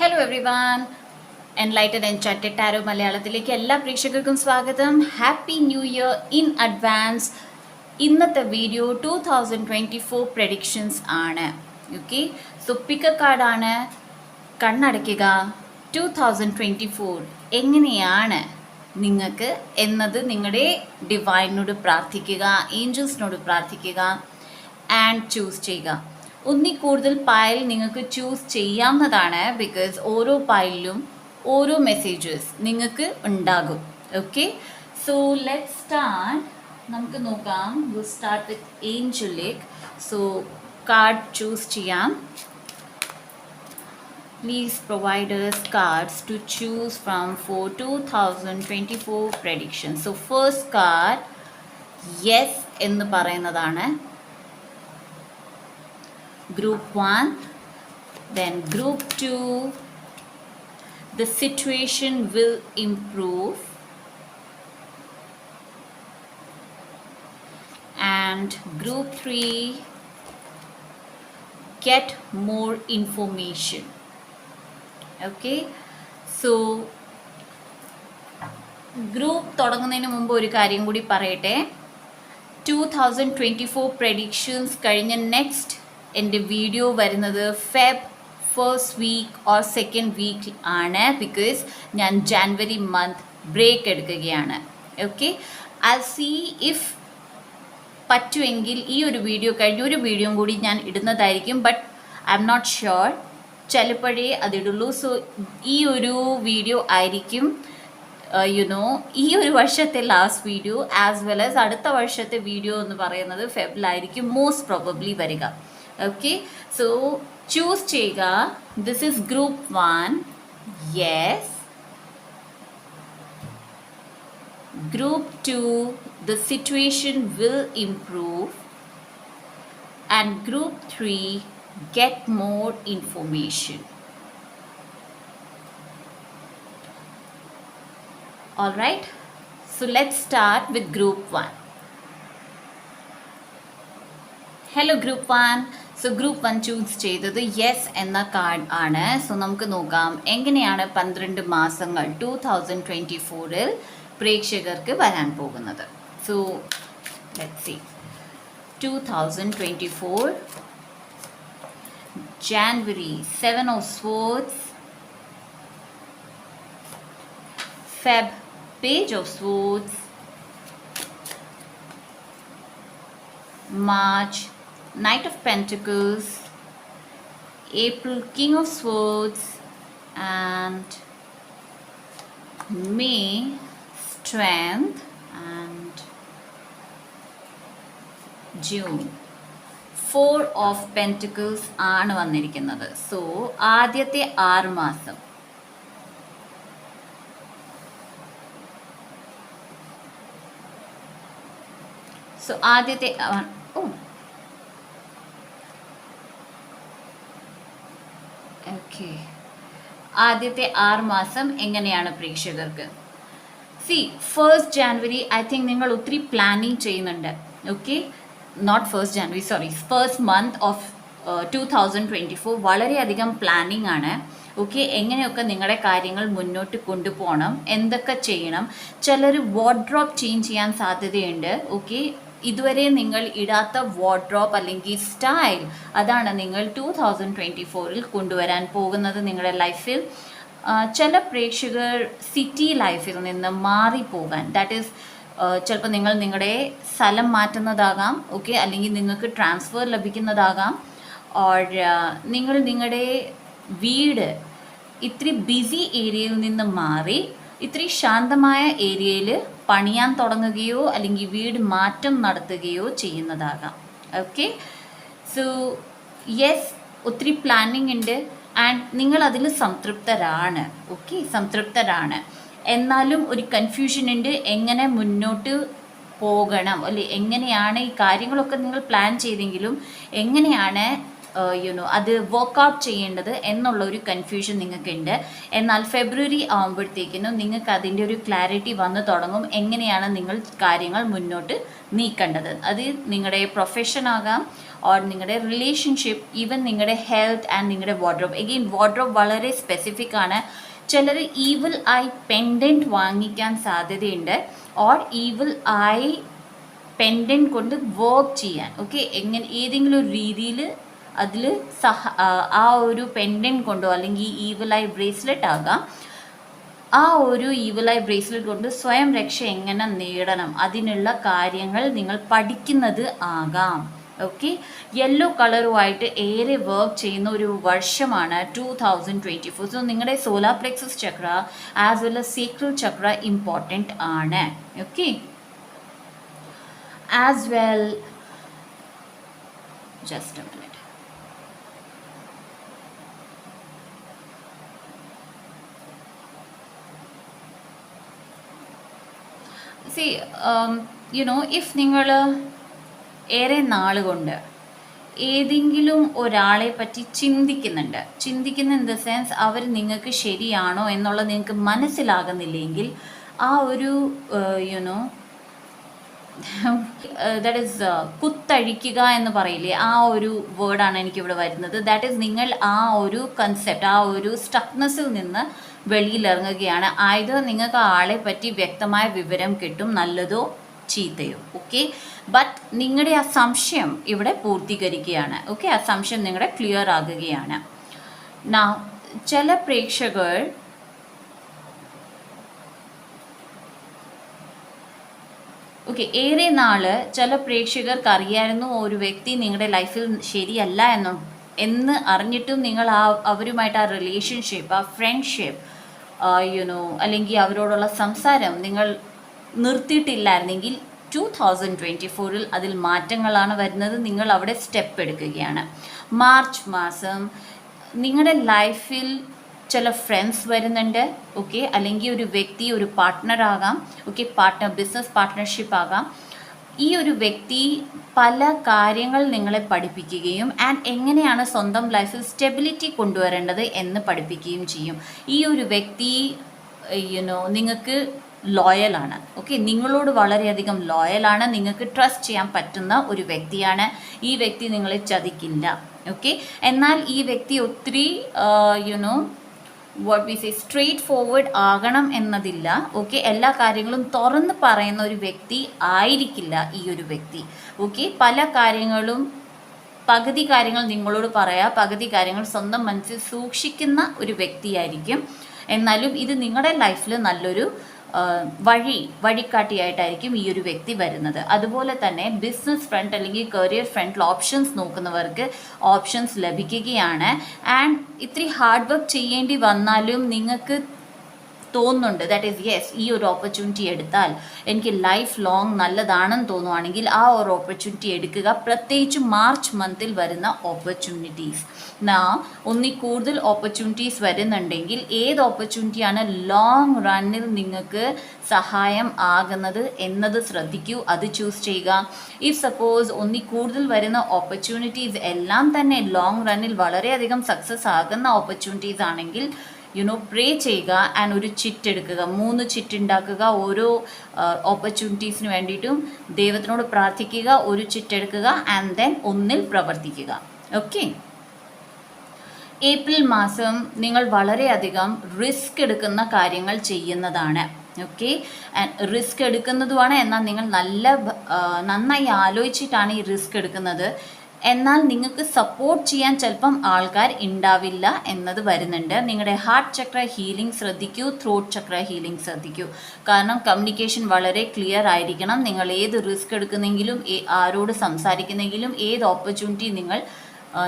Hello everyone, enlightened enchanted tarot മലയാളത്തിലേക്ക് എല്ലാ പ്രേക്ഷകർക്കും സ്വാഗതം. Happy new year in advance. ഇന്നത്തെ വീഡിയോ 2024 പ്രഡിക്ഷൻസ് ആണ്. ഓക്കെ, സോ പിക്ക് എ കാർഡാണ്. കണ്ണടയ്ക്കുക. 2024 എങ്ങനെയാണ് നിങ്ങൾക്ക് എന്നത് നിങ്ങളുടെ ഡിവൈനോട് പ്രാർത്ഥിക്കുക, ഏഞ്ചൽസിനോട് പ്രാർത്ഥിക്കുക ആൻഡ് ചൂസ് ചെയ്യുക. ഒന്നിൽ കൂടുതൽ പൈൽ നിങ്ങൾക്ക് ചൂസ് ചെയ്യാവുന്നതാണ്, ബിക്കോസ് ഓരോ പൈലിലും ഓരോ മെസ്സേജസ് നിങ്ങൾക്ക് ഉണ്ടാകും. Okay, so let start. നമുക്ക് നോക്കാം. Will start with angelic. So card choose ചെയ്യാം. Please provide us cards to choose from for 2024 predictions. So first card yes എന്ന് പറയുന്നതാണ് group 1. Then group 2, the situation will improve. And group 3, get more information. Okay, so group തുടങ്ങുന്നതിന് മുമ്പ് ഒരു കാര്യം കൂടി പറയട്ടെ. 2024 predictions കഴിഞ്ഞ നെക്സ്റ്റ് എൻ്റെ വീഡിയോ വരുന്നത് Feb first week or second week ആണ്, ബിക്കോസ് ഞാൻ ജാനുവരി മന്ത് ബ്രേക്ക് എടുക്കുകയാണ്. ഓക്കെ, ഐ സീ ഇഫ് പറ്റുമെങ്കിൽ ഈ ഒരു വീഡിയോ കഴിഞ്ഞ ഒരു വീഡിയോ കൂടി ഞാൻ ഇടുന്നതായിരിക്കും. But I'm not sure, ചിലപ്പോഴേ അതിടുള്ളൂ. സോ ഈ ഒരു വീഡിയോ ആയിരിക്കും ഈ ഒരു വർഷത്തെ last video, as well as അടുത്ത വർഷത്തെ വീഡിയോ എന്ന് പറയുന്നത് ഫെബ്രുവരിയിലായിരിക്കും മോസ്റ്റ് പ്രോബബ്ലി വരിക. ഓക്കെ, സോ ചൂസ് ചെയ്യുക. This is group 1, yes. Group 2, the situation will improve. And group 3, get more information. All right, so let's start with group 1. Hello group 1. So group 1 choose ചെയ്തത് yes എന്ന card ആണ്. So നമുക്ക് നോക്കാം എങ്ങനെയാണ് 12 മാസങ്ങൾ 2024 പ്രേക്ഷകർക്ക് വരാൻ പോകുന്നത്. So let's see. 2024 January, 7 of Swords. Feb, Page of Swords. March, Knight of Pentacles. April, King of Swords. And May, Strength. And June, 4 of Pentacles ആണ് വന്നിരിക്കുന്നത്. സോ ആദ്യത്തെ 6 മാസം ആദ്യത്തെ ആദ്യത്തെ 6 മാസം എങ്ങനെയാണ് പ്രേക്ഷകർക്ക്? C, 1st January I think നിങ്ങൾ ഒത്തിരി പ്ലാനിങ് ചെയ്യുന്നുണ്ട്. Okay, not 1st January, sorry, 1st month of 2024 വളരെയധികം പ്ലാനിങ് ആണ്. ഓക്കെ, എങ്ങനെയൊക്കെ നിങ്ങളുടെ കാര്യങ്ങൾ മുന്നോട്ട് കൊണ്ടുപോകണം, എന്തൊക്കെ ചെയ്യണം. ചിലർ വാർഡ്രോബ് ചേഞ്ച് ചെയ്യാൻ സാധ്യതയുണ്ട്. ഓക്കെ, ഇതുവരെ നിങ്ങൾ ഇടാത്ത വാർഡ്രോബ് അല്ലെങ്കിൽ സ്റ്റൈൽ, അതാണ് നിങ്ങൾ 2024 കൊണ്ടുവരാൻ പോകുന്നത് നിങ്ങളുടെ ലൈഫിൽ. ചില പ്രേക്ഷകർ സിറ്റി ലൈഫിൽ നിന്ന് മാറിപ്പോകാൻ, ദാറ്റ് ഈസ് ചിലപ്പോൾ നിങ്ങൾ നിങ്ങളുടെ സ്ഥലം മാറ്റുന്നതാകാം. ഓക്കെ, അല്ലെങ്കിൽ നിങ്ങൾക്ക് ട്രാൻസ്ഫർ ലഭിക്കുന്നതാകാം. ഓർ നിങ്ങൾ നിങ്ങളുടെ വീട് ഇത്തിരി ബിസി ഏരിയയിൽ നിന്ന് മാറി ഇത്തിരി ശാന്തമായ ഏരിയയിൽ പണിയാൻ തുടങ്ങുകയോ അല്ലെങ്കിൽ വീട് മാറ്റം നടത്തുകയോ ചെയ്യുന്നതാകാം. ഓക്കെ, സോ യെസ്, ഒത്തിരി പ്ലാനിങ് ഉണ്ട് ആൻഡ് നിങ്ങൾ അതിൽ സംതൃപ്തരാണ്. ഓക്കെ, സംതൃപ്തരാണ്. എന്നാലും ഒരു കൺഫ്യൂഷൻ ഉണ്ട്, എങ്ങനെ മുന്നോട്ട് പോകണം, അല്ലെ എങ്ങനെയാണ് ഈ കാര്യങ്ങളൊക്കെ നിങ്ങൾ പ്ലാൻ ചെയ്തെങ്കിലും എങ്ങനെയാണ് അത് വർക്കൗട്ട് ചെയ്യേണ്ടത് എന്നുള്ള ഒരു കൺഫ്യൂഷൻ നിങ്ങൾക്കുണ്ട്. എന്നാൽ ഫെബ്രുവരി ആകുമ്പോഴത്തേക്കിനും നിങ്ങൾക്ക് അതിൻ്റെ ഒരു ക്ലാരിറ്റി വന്നു തുടങ്ങും, എങ്ങനെയാണ് നിങ്ങൾ കാര്യങ്ങൾ മുന്നോട്ട് നീക്കേണ്ടത്. അത് നിങ്ങളുടെ പ്രൊഫഷൻ ആകാം, ഓർ നിങ്ങളുടെ റിലേഷൻഷിപ്പ്, ഈവൻ നിങ്ങളുടെ ഹെൽത്ത് ആൻഡ് നിങ്ങളുടെ വാർഡ്രോബ്. എഗെയിൻ വാർഡ്രോബ് വളരെ സ്പെസിഫിക് ആണ്. ചിലർ ഈവിൾ ഐ പെൻഡൻറ്റ് വാങ്ങിക്കാൻ സാധ്യതയുണ്ട്, ഓർ ഈവിൾ ഐ പെൻഡൻറ്റ് കൊണ്ട് വർക്ക് ചെയ്യാൻ. ഓക്കെ, ഏതെങ്കിലും ഒരു രീതിയിൽ അതിൽ ആ ഒരു പെൻഡൻറ്റ് കൊണ്ടോ അല്ലെങ്കിൽ ഈവിൾ ഐ ബ്രേസ്ലെറ്റ് ആകാം, ആ ഒരു ഈവിൾ ഐ ബ്രേസ്ലെറ്റ് കൊണ്ട് സ്വയം രക്ഷ എങ്ങനെ നേടണം അതിനുള്ള കാര്യങ്ങൾ നിങ്ങൾ പഠിക്കുന്നത് ആകാം. ഓക്കെ, യെല്ലോ കളറുമായിട്ട് ഏറെ വർക്ക് ചെയ്യുന്ന ഒരു വർഷമാണ് 2024. സോ നിങ്ങളുടെ സോലാർ പ്ലെക്സസ് ചക്ര ആസ് വെൽ എസ് സേക്രൽ ചക്ര ഇമ്പോർട്ടൻ്റ് ആണ്. Okay, as well, just a minute. See, if നിങ്ങൾ ഏറെ നാളുകൊണ്ട് ഏതെങ്കിലും ഒരാളെ പറ്റി ചിന്തിക്കുന്ന ഇൻ ദ സെൻസ് അവർ നിങ്ങൾക്ക് ശരിയാണോ എന്നുള്ളത് നിങ്ങൾക്ക് മനസ്സിലാകുന്നില്ലെങ്കിൽ, ആ ഒരു ദാറ്റ് ഈസ് കുത്തഴിക്കുക എന്ന് പറയില്ലേ, ആ ഒരു വേർഡാണ് എനിക്കിവിടെ വരുന്നത്. ദാറ്റ് ഈസ് നിങ്ങൾ ആ ഒരു കൺസെപ്റ്റ്, ആ ഒരു സ്റ്റക്നെസ്സിൽ നിന്ന് വെളിയിലിറങ്ങുകയാണ്. ആയത് നിങ്ങൾക്ക് ആളെ പറ്റി വ്യക്തമായ വിവരം കിട്ടും, നല്ലതോ ചീത്തയോ. ഓക്കെ, ബട്ട് നിങ്ങളുടെ ആ സംശയം ഇവിടെ പൂർത്തീകരിക്കുകയാണ്. ഓക്കെ, ആ സംശയം നിങ്ങളുടെ ക്ലിയർ ആകുകയാണ്. ചില പ്രേക്ഷകർ ഏറെ നാള് ചില പ്രേക്ഷകർക്ക് അറിയായിരുന്നു ഒരു വ്യക്തി നിങ്ങളുടെ ലൈഫിൽ ശരിയല്ല എന്ന് അറിഞ്ഞിട്ടും നിങ്ങൾ അവരുമായിട്ട് ആ റിലേഷൻഷിപ്പ്, ആ ഫ്രണ്ട്ഷിപ്പ്, അല്ലെങ്കിൽ അവരോടുള്ള സംസാരം നിങ്ങൾ നിർത്തിയിട്ടില്ലായിരുന്നെങ്കിൽ 2024 അതിൽ മാറ്റങ്ങളാണ് വരുന്നത്. നിങ്ങൾ അവിടെ സ്റ്റെപ്പ് എടുക്കുകയാണ്. മാർച്ച് മാസം നിങ്ങളുടെ ലൈഫിൽ ചില ഫ്രണ്ട്സ് വരുന്നുണ്ട്. ഓക്കെ, അല്ലെങ്കിൽ ഒരു വ്യക്തി, ഒരു പാർട്ട്ണർ ആകാം. ഓക്കെ, ബിസിനസ് പാർട്ട്ണർഷിപ്പ് ആകാം. ഈ ഒരു വ്യക്തി പല കാര്യങ്ങൾ നിങ്ങളെ പഠിപ്പിക്കുകയും ആൻഡ് എങ്ങനെയാണ് സ്വന്തം ലൈഫിൽ സ്റ്റെബിലിറ്റി കൊണ്ടുവരേണ്ടത് എന്ന് പഠിപ്പിക്കുകയും ചെയ്യും. ഈ ഒരു വ്യക്തി നിങ്ങൾക്ക് ലോയലാണ്. ഓക്കെ, നിങ്ങളോട് വളരെയധികം ലോയലാണ്, നിങ്ങൾക്ക് ട്രസ്റ്റ് ചെയ്യാൻ പറ്റുന്ന ഒരു വ്യക്തിയാണ്. ഈ വ്യക്തി നിങ്ങളെ ചതിക്കില്ല. ഓക്കെ, എന്നാൽ ഈ വ്യക്തി ഒത്തിരി what we say straight forward ആകണം എന്നതില്ല. ഓക്കെ, എല്ലാ കാര്യങ്ങളും തുറന്ന് പറയുന്ന ഒരു വ്യക്തി ആയിരിക്കില്ല ഈ ഒരു വ്യക്തി. ഓക്കെ, പല കാര്യങ്ങളും പകുതി കാര്യങ്ങൾ നിങ്ങളോട് പറയാം, പകുതി കാര്യങ്ങൾ സ്വന്തം മനസ്സിൽ സൂക്ഷിക്കുന്ന ഒരു വ്യക്തിയായിരിക്കും. എന്നാലും ഇത് നിങ്ങളുടെ ലൈഫിൽ നല്ലൊരു വഴികാട്ടിയായിട്ടായിരിക്കും ഈ ഒരു വ്യക്തി വരുന്നത്. അതുപോലെ തന്നെ ബിസിനസ് ഫ്രണ്ട് അല്ലെങ്കിൽ കരിയർ ഫ്രണ്ടിൽ ഓപ്ഷൻസ് നോക്കുന്നവർക്ക് ഓപ്ഷൻസ് ലഭിക്കുകയാണ്. ആൻഡ് ഇത്തിരി ഹാർഡ് വർക്ക് ചെയ്യേണ്ടി വന്നാലും നിങ്ങൾക്ക് തോന്നുന്നുണ്ട് ദാറ്റ് ഈസ് യെസ്, ഈ ഒരു ഓപ്പർച്യൂണിറ്റി എടുത്താൽ എനിക്ക് ലൈഫ് ലോങ് നല്ലതാണെന്ന് തോന്നുവാണെങ്കിൽ ആ ഒരു ഓപ്പർച്യൂണിറ്റി എടുക്കുക. പ്രത്യേകിച്ച് മാർച്ച് മന്തിൽ വരുന്ന ഓപ്പർച്യൂണിറ്റീസ്. ഒന്നിൽ കൂടുതൽ ഓപ്പർച്യൂണിറ്റീസ് വരുന്നുണ്ടെങ്കിൽ ഏത് ഓപ്പർച്യൂണിറ്റിയാണ് ലോങ് റണ്ണിൽ നിങ്ങൾക്ക് സഹായം ആകുന്നത് എന്നത് ശ്രദ്ധിക്കൂ, അത് ചൂസ് ചെയ്യുക. ഇഫ് സപ്പോസ് ഒന്നിൽ കൂടുതൽ വരുന്ന ഓപ്പർച്യൂണിറ്റീസ് എല്ലാം തന്നെ ലോങ് റണ്ണിൽ വളരെയധികം സക്സസ് ആകുന്ന ഓപ്പർച്യൂണിറ്റീസ് ആണെങ്കിൽ പ്രേ ചെയ്യുക ആൻഡ് ഒരു ചിറ്റ് എടുക്കുക. 3 ചിറ്റ് ഉണ്ടാക്കുക. ഓരോ ഓപ്പർച്യൂണിറ്റീസിന് വേണ്ടിയിട്ടും ദൈവത്തിനോട് പ്രാർത്ഥിക്കുക, ഒരു ചിറ്റ് എടുക്കുക ആൻഡ് ദെൻ ഒന്നിൽ പ്രവർത്തിക്കുക. ഓക്കെ, ഏപ്രിൽ മാസം നിങ്ങൾ വളരെയധികം റിസ്ക് എടുക്കുന്ന കാര്യങ്ങൾ ചെയ്യുന്നതാണ്. ഓക്കെ, റിസ്ക് എടുക്കുന്നതുമാണ്. എന്നാൽ നിങ്ങൾ നന്നായി ആലോചിച്ചിട്ടാണ് ഈ റിസ്ക് എടുക്കുന്നത്. എന്നാൽ നിങ്ങൾക്ക് സപ്പോർട്ട് ചെയ്യാൻ ചിലപ്പം ആൾക്കാർ ഉണ്ടാവില്ല എന്നത് വരുന്നുണ്ട്. നിങ്ങളുടെ ഹാർട്ട് ചക്ര ഹീലിംഗ് ശ്രദ്ധിക്കൂ, ത്രോട്ട് ചക്ര ഹീലിംഗ് ശ്രദ്ധിക്കൂ. കാരണം കമ്മ്യൂണിക്കേഷൻ വളരെ ക്ലിയർ ആയിരിക്കണം. നിങ്ങൾ ഏത് റിസ്ക് എടുക്കുന്നെങ്കിലും, ആരോട് സംസാരിക്കുന്നെങ്കിലും, ഏത് ഓപ്പർച്യൂണിറ്റി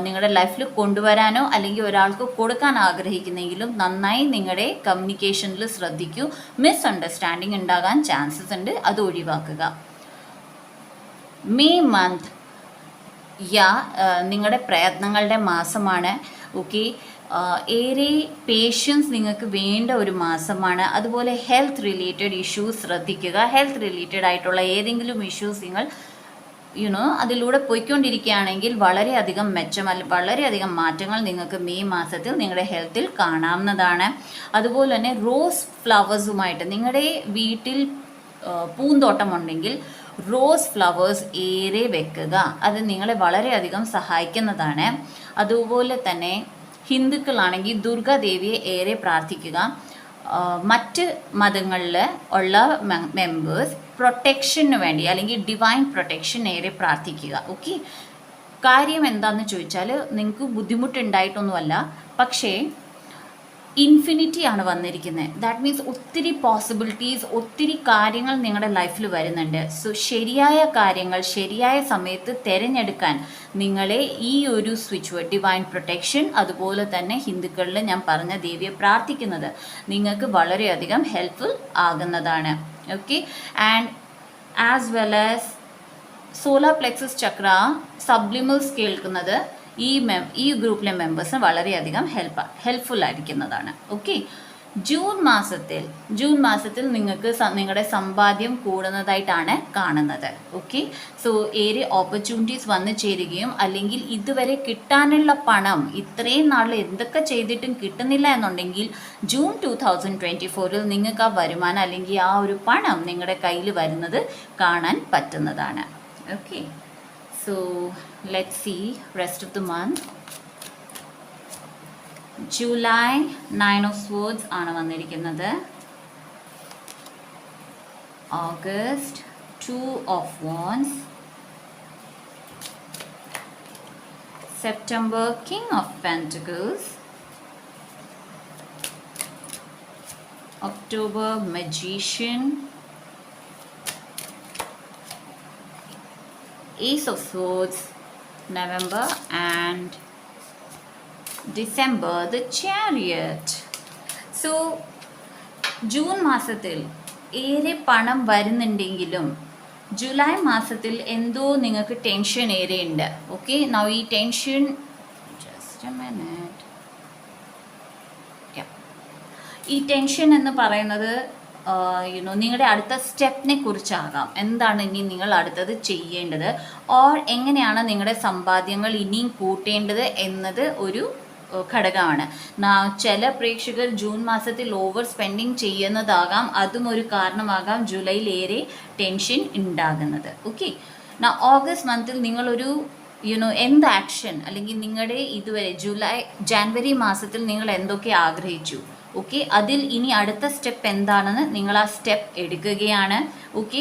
നിങ്ങളുടെ ലൈഫിൽ കൊണ്ടുവരാനോ അല്ലെങ്കിൽ ഒരാൾക്ക് കൊടുക്കാൻ ആഗ്രഹിക്കുന്നെങ്കിലും നന്നായി നിങ്ങളുടെ കമ്മ്യൂണിക്കേഷനിൽ ശ്രദ്ധിക്കൂ. മിസ്അണ്ടർസ്റ്റാൻഡിങ് ഉണ്ടാകാൻ ചാൻസസ് ഉണ്ട്, അത് ഒഴിവാക്കുക. മെയ് മന്ത് നിങ്ങളുടെ പ്രയത്നങ്ങളുടെ മാസമാണ്. ഓക്കെ, ഏറെ പേഷ്യൻസ് നിങ്ങൾക്ക് വേണ്ട ഒരു മാസമാണ്. അതുപോലെ ഹെൽത്ത് റിലേറ്റഡ് ഇഷ്യൂസ് ശ്രദ്ധിക്കുക. ഹെൽത്ത് റിലേറ്റഡ് ആയിട്ടുള്ള ഏതെങ്കിലും ഇഷ്യൂസ് നിങ്ങൾ അതിലൂടെ പോയിക്കൊണ്ടിരിക്കുകയാണെങ്കിൽ വളരെയധികം വളരെയധികം മാറ്റങ്ങൾ നിങ്ങൾക്ക് മെയ് മാസത്തിൽ നിങ്ങളുടെ ഹെൽത്തിൽ കാണാവുന്നതാണ്. അതുപോലെ തന്നെ റോസ് ഫ്ലവേഴ്സുമായിട്ട് നിങ്ങളുടെ വീട്ടിൽ പൂന്തോട്ടമുണ്ടെങ്കിൽ റോസ് ഫ്ലവേഴ്സ് ഏറെ വെക്കുക. അത് നിങ്ങളെ വളരെയധികം സഹായിക്കുന്നതാണ്. അതുപോലെ തന്നെ ഹിന്ദുക്കളാണെങ്കിൽ ദുർഗാദേവിയെ ഏറെ പ്രാർത്ഥിക്കുക. മറ്റ് മതങ്ങളിൽ ഉള്ള മെമ്പേഴ്സ് പ്രൊട്ടക്ഷന് വേണ്ടി അല്ലെങ്കിൽ ഡിവൈൻ പ്രൊട്ടക്ഷൻ ഏറെ പ്രാർത്ഥിക്കുക. ഓക്കെ, കാര്യം എന്താണെന്ന് ചോദിച്ചാൽ നിങ്ങൾക്ക് ബുദ്ധിമുട്ടുണ്ടായിട്ടൊന്നുമല്ല, പക്ഷേ ഇൻഫിനിറ്റി ആണ് വന്നിരിക്കുന്നത്. ദാറ്റ് മീൻസ് ഒത്തിരി പോസിബിലിറ്റീസ്, ഒത്തിരി കാര്യങ്ങൾ നിങ്ങളുടെ ലൈഫിൽ വരുന്നുണ്ട്. സോ ശരിയായ കാര്യങ്ങൾ ശരിയായ സമയത്ത് തിരഞ്ഞെടുക്കാൻ നിങ്ങളെ ഈ ഒരു സ്വിച്ച് വേർഡ് ഡിവൈൻ പ്രൊട്ടക്ഷൻ, അതുപോലെ തന്നെ ഹിന്ദുക്കളിൽ ഞാൻ പറഞ്ഞ ദേവിയെ പ്രാർത്ഥിക്കുന്നത് നിങ്ങൾക്ക് വളരെയധികം ഹെൽപ്ഫുൾ ആകുന്നതാണ്. Okay, and as well as solar plexus chakra subliminals കേൾക്കുന്നത് ഈ ഗ്രൂപ്പിലെ മെമ്പേഴ്സിന് വളരെയധികം ഹെൽപ്ഫുൾ ആയിരിക്കുന്നതാണ്. ഓക്കെ, ജൂൺ മാസത്തിൽ നിങ്ങൾക്ക് നിങ്ങളുടെ സമ്പാദ്യം കൂടുന്നതായിട്ടാണ് കാണുന്നത്. ഓക്കെ, സോ ഏറെ ഓപ്പർച്യൂണിറ്റീസ് വന്നു ചേരുകയും അല്ലെങ്കിൽ ഇതുവരെ കിട്ടാനുള്ള പണം ഇത്രയും നാളിൽ എന്തൊക്കെ ചെയ്തിട്ടും കിട്ടുന്നില്ല എന്നുണ്ടെങ്കിൽ ജൂൺ 2024 നിങ്ങൾക്ക് ആ വരുമാനം അല്ലെങ്കിൽ ആ ഒരു പണം നിങ്ങളുടെ കയ്യിൽ വരുന്നത് കാണാൻ പറ്റുന്നതാണ്. Okay, so let's see rest of the month. July 9 of Swords ആണ് വന്നിരിക്കുന്നത്. August 2 of Wands. September King of Pentacles. October Magician. Ace of Swords, November, and December the Chariot. So June മാസത്തിൽ ഏറെ പണം വരുന്നുണ്ടെങ്കിലും ജൂലൈ മാസത്തിൽ എന്തോ നിങ്ങൾക്ക് tension ഏറെ ഉണ്ട്. ഓക്കെ, നൗ ഈ ടെൻഷൻ ഈ ടെൻഷൻ എന്ന് പറയുന്നത് നിങ്ങളുടെ അടുത്ത സ്റ്റെപ്പിനെ കുറിച്ചാകാം. എന്താണ് ഇനി നിങ്ങൾ അടുത്തത് ചെയ്യേണ്ടത്, ഓർ എങ്ങനെയാണ് നിങ്ങളുടെ സമ്പാദ്യങ്ങൾ ഇനിയും കൂട്ടേണ്ടത് എന്നത് ഒരു ഘടകമാണ്. ചില പ്രേക്ഷകർ ജൂൺ മാസത്തിൽ ഓവർ സ്പെൻഡിങ് ചെയ്യുന്നതാകാം, അതും ഒരു കാരണമാകാം ജൂലൈയിൽ ഏറെ ടെൻഷൻ ഉണ്ടാകുന്നത്. ഓക്കെ, ഓഗസ്റ്റ് മന്തിൽ നിങ്ങളൊരു എന്ത് ആക്ഷൻ അല്ലെങ്കിൽ നിങ്ങളുടെ ഇതുവരെ ജാനുവരി മാസത്തിൽ നിങ്ങൾ എന്തൊക്കെ ആഗ്രഹിച്ചു, ഓക്കെ, അതിൽ ഇനി അടുത്ത സ്റ്റെപ്പ് എന്താണെന്ന് നിങ്ങൾ ആ സ്റ്റെപ്പ് എടുക്കുകയാണ്. ഓക്കെ,